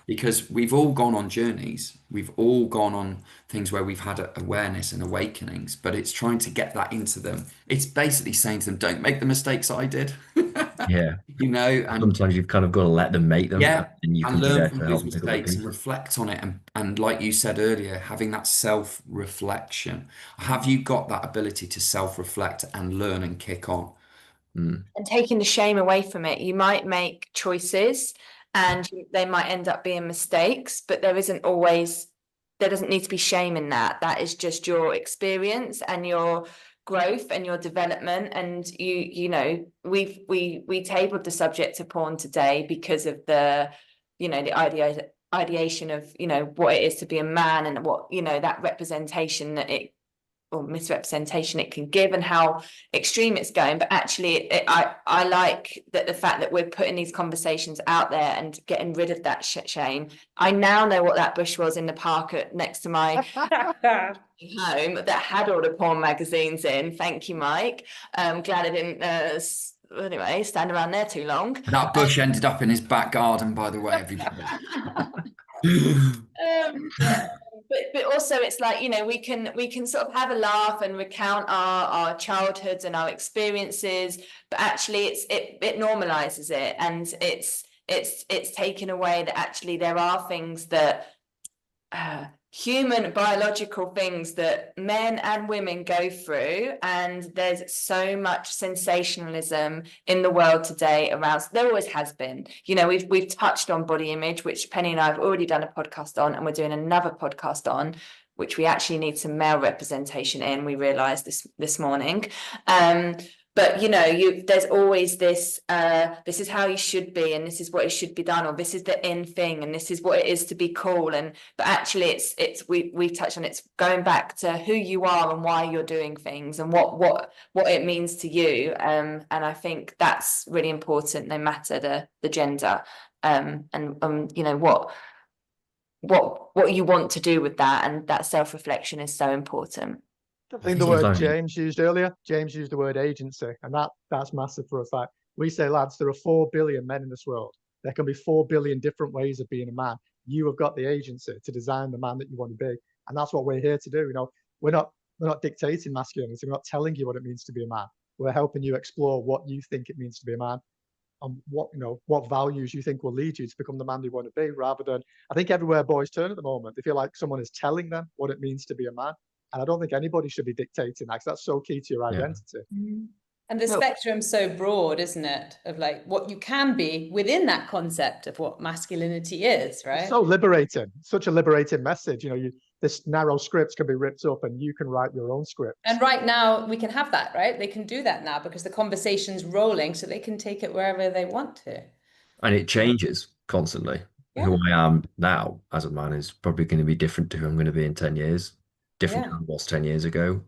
Because we've all gone on journeys, we've all gone on things where we've had awareness and awakenings, but it's trying to get that into them. It's basically saying to them, don't make the mistakes I did. Yeah. And Sometimes you've kind of got to let them make them, yeah, and you and can be learn there from to those help them pick up the mistakes and piece. reflect on it. And like you said earlier, having that self-reflection. Have you got that ability to self-reflect and learn and kick on? Mm. And taking the shame away from it. You might make choices and they might end up being mistakes, but there doesn't need to be shame in that. That is just your experience and your growth and your development. And we tabled the subject of porn today because of the ideation of what it is to be a man, and what that representation that it, or misrepresentation it can give, and how extreme it's going. But actually, I like that the fact that we're putting these conversations out there and getting rid of that shame. I now know what that bush was in the park next to my home that had all the porn magazines in. Thank you, Mike. Glad I didn't anyway stand around there too long. That bush ended up in his back garden, by the way, everybody. But also it's like, we can sort of have a laugh and recount our childhoods and our experiences, but actually it normalizes it, and it's taken away that actually there are things that human biological things that men and women go through, and there's so much sensationalism in the world today around. There always has been. We've touched on body image, which Penny and I have already done a podcast on, and we're doing another podcast on, which we actually need some male representation in, we realized this morning. But there's always this this is how you should be, and this is what it should be done, or this is the in thing, and this is what it is to be cool. But actually we touched on, it's going back to who you are and why you're doing things, and what it means to you. And I think that's really important, no matter the gender. And what you want to do with that, and that self-reflection is so important. I think the word James used earlier, James used the word agency, and that's massive for us. Like we say, lads, there are 4 billion men in this world. There can be 4 billion different ways of being a man. You have got the agency to design the man that you want to be, and that's what we're here to do. We're not dictating masculinity. We're not telling you what it means to be a man. We're helping you explore what you think it means to be a man, and what values you think will lead you to become the man you want to be. Rather than, I think everywhere boys turn at the moment, they feel like someone is telling them what it means to be a man. And I don't think anybody should be dictating that, because that's so key to your identity. And the spectrum's so broad, isn't it? Of like what you can be within that concept of what masculinity is, right? It's so liberating, such a liberating message. This narrow script can be ripped up and you can write your own script. And right now we can have that, right? They can do that now because the conversation's rolling, so they can take it wherever they want to. And it changes constantly. Yeah. who I am now as a man is probably going to be different to who I'm going to be in 10 years, different to Yeah. who I was 10 years ago.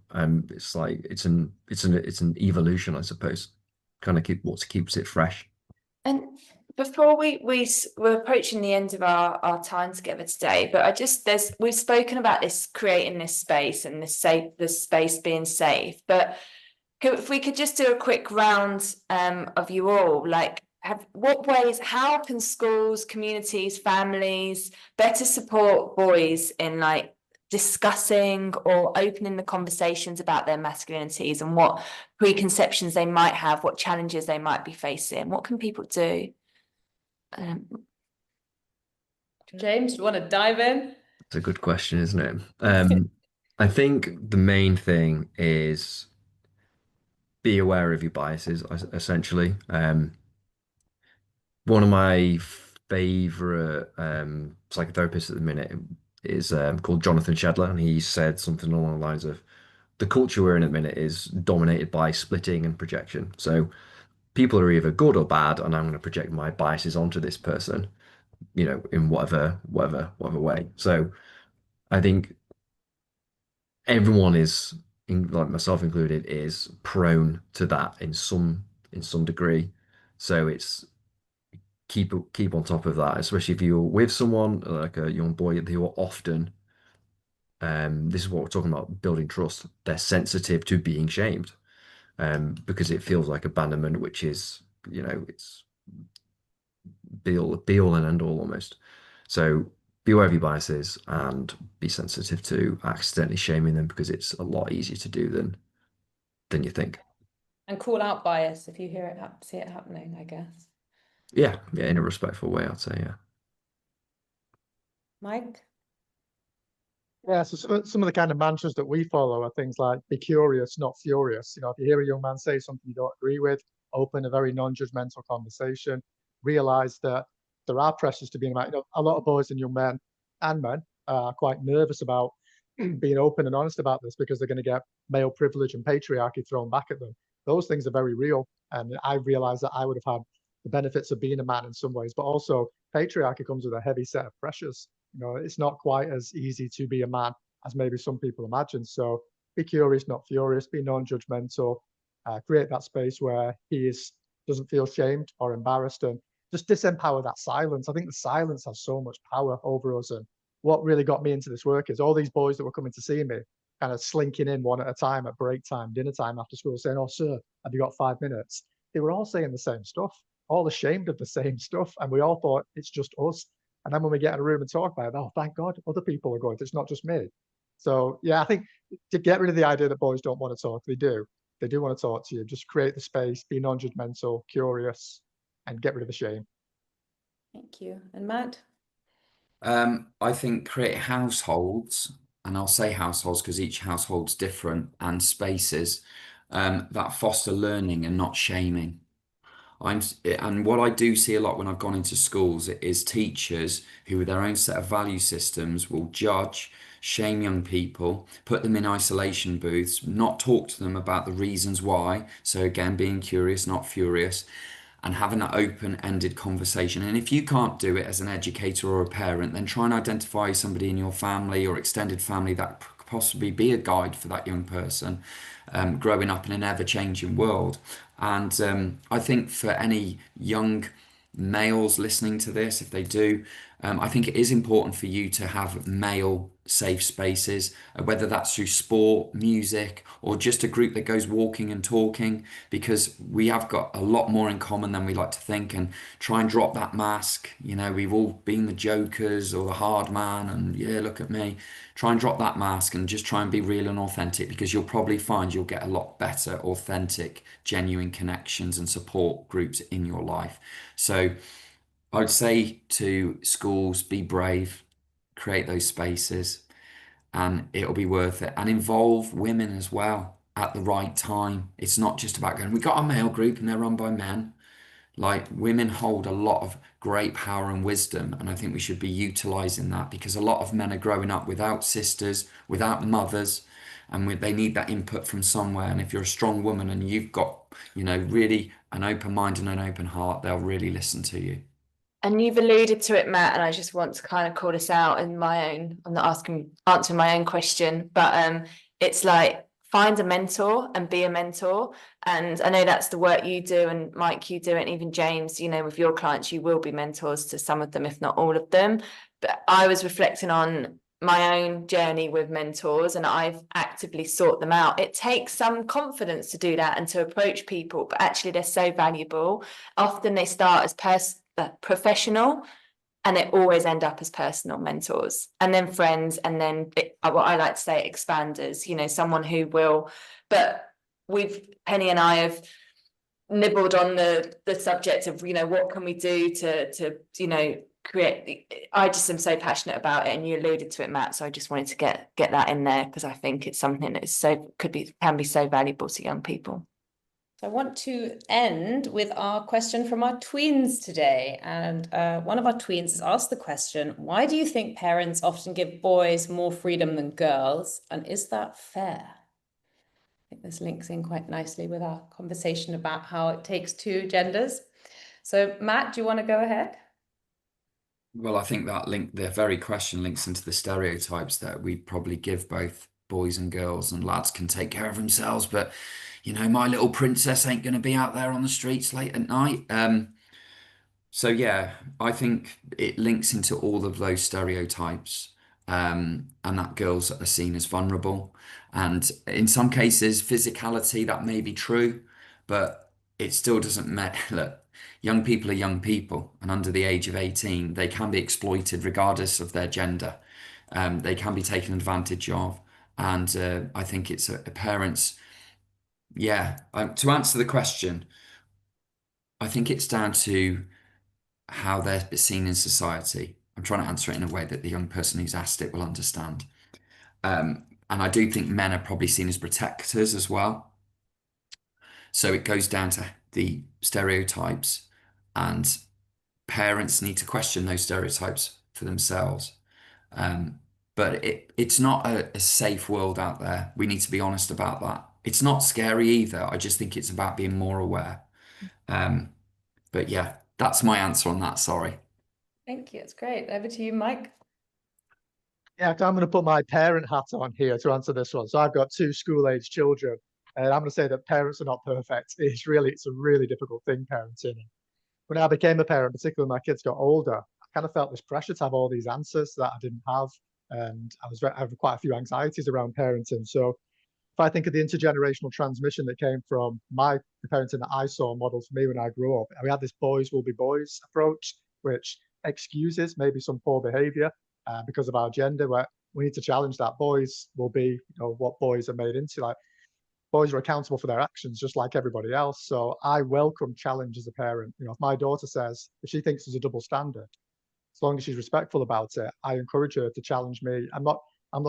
It's like it's an evolution, I suppose. Kind of what keeps it fresh. And before we're approaching the end of our time together today, but we've spoken about this, creating this space and this space being safe. But if we could just do a quick round of you all, like how can schools, communities, families better support boys in like discussing or opening the conversations about their masculinities and what preconceptions they might have, what challenges they might be facing? What can people do? James, do you want to dive in? It's a good question, isn't it? I think the main thing is be aware of your biases, essentially. One of my favorite psychotherapists at the minute is called Jonathan Shedler, and he said something along the lines of the culture we're in at the minute is dominated by splitting and projection. So people are either good or bad, and I'm going to project my biases onto this person, in whatever way. So I think everyone is, like myself included, is prone to that in some degree. So it's keep on top of that, especially if you're with someone like a young boy who are often, this is what we're talking about, building trust. They're sensitive to being shamed, because it feels like abandonment, which is, it's be all and end all almost. So be aware of your biases and be sensitive to accidentally shaming them, because it's a lot easier to do than you think. And call out bias if you see it happening, I guess. Yeah, in a respectful way, I'd say, yeah. Mike? Yeah, so some of the kind of mantras that we follow are things like be curious, not furious. If you hear a young man say something you don't agree with, open a very non-judgmental conversation. Realize that there are pressures to being a man. A lot of boys and young men and men are quite nervous about being open and honest about this because they're going to get male privilege and patriarchy thrown back at them. Those things are very real, and I realized that I would have had the benefits of being a man in some ways, but also patriarchy comes with a heavy set of pressures. It's not quite as easy to be a man as maybe some people imagine. So be curious, not furious, be non-judgmental, create that space where doesn't feel shamed or embarrassed, and just disempower that silence. I think the silence has so much power over us. And what really got me into this work is all these boys that were coming to see me kind of slinking in one at a time at break time, dinner time, after school, saying, "Oh, sir, have you got 5 minutes?" They were all saying the same stuff, all ashamed of the same stuff. And we all thought it's just us. And then when we get in a room and talk about it, oh, thank God, other people are going. It's not just me. So yeah, I think to get rid of the idea that boys don't want to talk, they do. They do want to talk to you. Just create the space, be non-judgmental, curious, and get rid of the shame. Thank you. And Matt? I think create households, and I'll say households because each household's different, and spaces that foster learning and not shaming. And what I do see a lot when I've gone into schools is teachers who, with their own set of value systems, will judge, shame young people, put them in isolation booths, not talk to them about the reasons why. So again, being curious, not furious, and having that open-ended conversation. And if you can't do it as an educator or a parent, then try and identify somebody in your family or extended family that could possibly be a guide for that young person, growing up in an ever-changing world. And I think for any young males listening to this, if they do, I think it is important for you to have male safe spaces, whether that's through sport, music, or just a group that goes walking and talking, because we have got a lot more in common than we like to think. And try and drop that mask. We've all been the jokers or the hard man, and yeah, look at me. Try and drop that mask and just try and be real and authentic, because you'll probably find you'll get a lot better, authentic, genuine connections and support groups in your life. So I would say to schools, be brave, create those spaces, and it'll be worth it. And involve women as well at the right time. It's not just about going, we got a male group and they're run by men. Like, women hold a lot of great power and wisdom, and I think we should be utilizing that, because a lot of men are growing up without sisters, without mothers, and they need that input from somewhere. And if you're a strong woman and you've got, really an open mind and an open heart, they'll really listen to you. And you've alluded to it, Matt, and I just want to kind of call this out in my own, I'm not answering my own question, but it's like find a mentor and be a mentor. And I know that's the work you do, and Mike, you do it, and even James, you know, with your clients, you will be mentors to some of them, if not all of them. But I was reflecting on my own journey with mentors, and I've actively sought them out. It takes some confidence to do that and to approach people, but actually they're so valuable. Often they start as professional, and they always end up as personal mentors, and then friends, and then what I like to say, expanders, you know, someone who will. But Penny and I have nibbled on the subject of, you know, what can we do to you know, create. I just am so passionate about it, and you alluded to it, Matt, so I just wanted to get that in there, because I think it's something that is can be so valuable to young people. I want to end with our question from our tweens today. And one of our tweens has asked the question, why do you think parents often give boys more freedom than girls? And is that fair? I think this links in quite nicely with our conversation about how it takes two genders. So Matt, do you want to go ahead? Well, I think the very question links into the stereotypes that we probably give both boys and girls, and lads can take care of themselves, but you know, my little princess ain't going to be out there on the streets late at night. So yeah, I think it links into all of those stereotypes, and that girls are seen as vulnerable, and in some cases, physicality, that may be true, but it still doesn't matter. Look, young people are young people, and under the age of 18, they can be exploited regardless of their gender. They can be taken advantage of, and I think it's a parent's. Yeah, to answer the question, I think it's down to how they're seen in society. I'm trying to answer it in a way that the young person who's asked it will understand. And I do think men are probably seen as protectors as well. So it goes down to the stereotypes, and parents need to question those stereotypes for themselves. But it's not a safe world out there. We need to be honest about that. It's not scary either. I just think it's about being more aware. But yeah, that's my answer on that. Sorry. Thank you. It's great. Over to you, Mike. Yeah, I'm going to put my parent hat on here to answer this one. So I've got two school-age children, and I'm going to say that parents are not perfect. It's a really difficult thing, parenting. When I became a parent, particularly when my kids got older, I kind of felt this pressure to have all these answers that I didn't have, and I have quite a few anxieties around parenting. So if I think of the intergenerational transmission that came from the parenting that I saw modeled for me when I grew up, we had this boys will be boys approach, which excuses maybe some poor behavior because of our gender, where we need to challenge that. Boys will be, you know, what boys are made into. Like, boys are accountable for their actions just like everybody else. So I welcome challenge as a parent. You know, if my daughter says, if she thinks there's a double standard, as long as she's respectful about it, I encourage her to challenge me. I'm not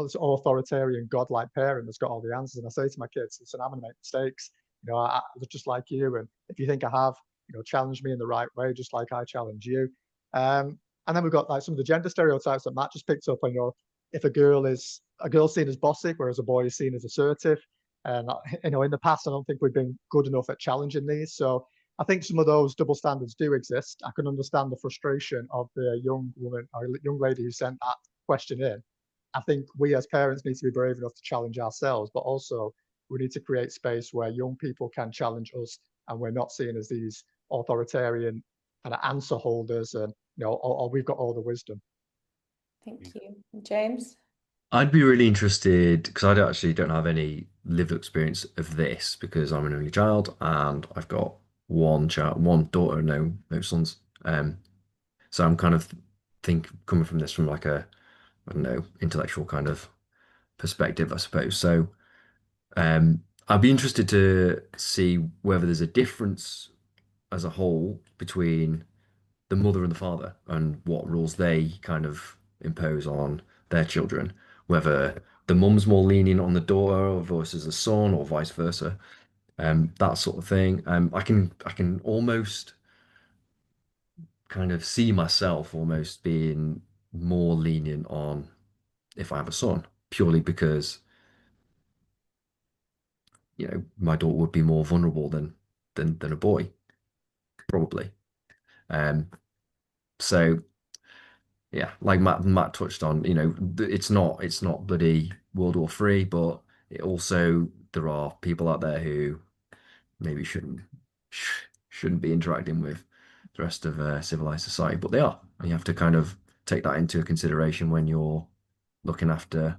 this authoritarian, godlike parent that's got all the answers. And I say to my kids, listen, I'm going to make mistakes. You know, I just like you. And if you think I have, you know, challenge me in the right way, just like I challenge you. And then we've got like some of the gender stereotypes that Matt just picked up on. You know, if a girl's seen as bossy, whereas a boy is seen as assertive. And you know, in the past, I don't think we've been good enough at challenging these. So I think some of those double standards do exist. I can understand the frustration of the young woman or young lady who sent that question in. I think we as parents need to be brave enough to challenge ourselves, but also we need to create space where young people can challenge us, and we're not seen as these authoritarian kind of answer holders, and you know, or we've got all the wisdom. Thank you. James? I'd be really interested because don't have any lived experience of this because I'm an only child and I've got one child, one daughter, no sons. So I'm kind of coming from this from like I don't know, intellectual kind of perspective, I suppose. So I'd be interested to see whether there's a difference as a whole between the mother and the father and what rules they kind of impose on their children, whether the mum's more lenient on the daughter versus the son or vice versa, that sort of thing. I can almost kind of see myself almost being more lenient on if I have a son, purely because my daughter would be more vulnerable than a boy, probably. Um, So yeah, like Matt touched on, it's not bloody World War III, but it also there are people out there who maybe shouldn't be interacting with the rest of civilized society, but they are, and you have to kind of take that into consideration when you're looking after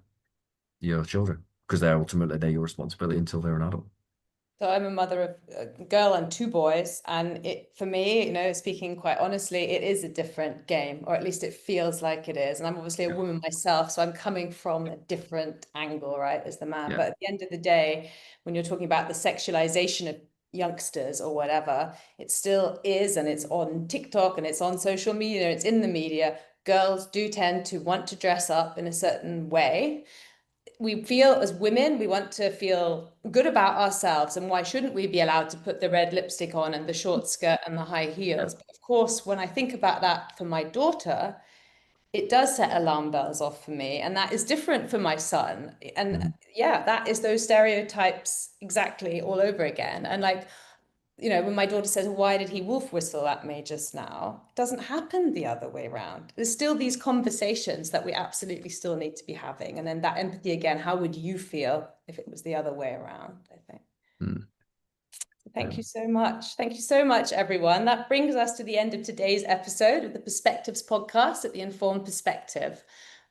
your children, because they're your responsibility until they're an adult. So I'm a mother of a girl and two boys, and for me, speaking quite honestly, it is a different game, or at least it feels like it is. And I'm obviously a woman myself, so I'm coming from a different angle, right, as the man. Yeah. But at the end of the day, when you're talking about the sexualization of youngsters or whatever, it still is, and it's on TikTok and it's on social media, it's in the media. Girls do tend to want to dress up in a certain way. We feel as women, we want to feel good about ourselves, and why shouldn't we be allowed to put the red lipstick on and the short skirt and the high heels? But of course, when I think about that for my daughter, it does set alarm bells off for me, and that is different for my son. And yeah, that is those stereotypes exactly all over again. And like, when my daughter says, why did he wolf whistle at me just now? It doesn't happen the other way around. There's still these conversations that we absolutely still need to be having. And then that empathy again, how would you feel if it was the other way around, I think. Thank you so much. Thank you so much, everyone. That brings us to the end of today's episode of the Perspectives podcast at the Informed Perspective.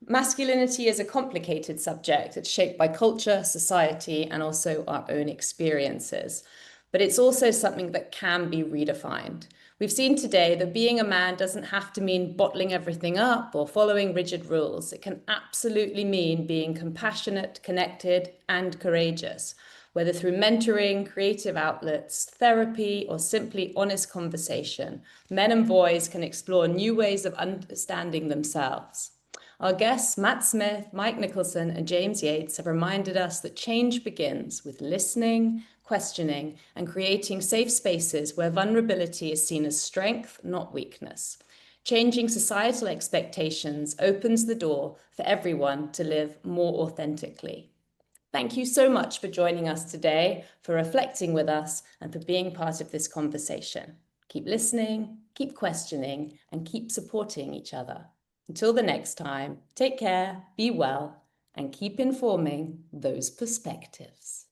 Masculinity is a complicated subject. It's shaped by culture, society, and also our own experiences. But it's also something that can be redefined. We've seen today that being a man doesn't have to mean bottling everything up or following rigid rules. It can absolutely mean being compassionate, connected, and courageous. Whether through mentoring, creative outlets, therapy, or simply honest conversation, men and boys can explore new ways of understanding themselves. Our guests, Matt Smith, Mike Nicholson, and James Yates, have reminded us that change begins with listening, questioning, and creating safe spaces where vulnerability is seen as strength, not weakness. Changing societal expectations opens the door for everyone to live more authentically. Thank you so much for joining us today, for reflecting with us, and for being part of this conversation. Keep listening, keep questioning, and keep supporting each other. Until the next time, take care, be well, and keep informing those perspectives.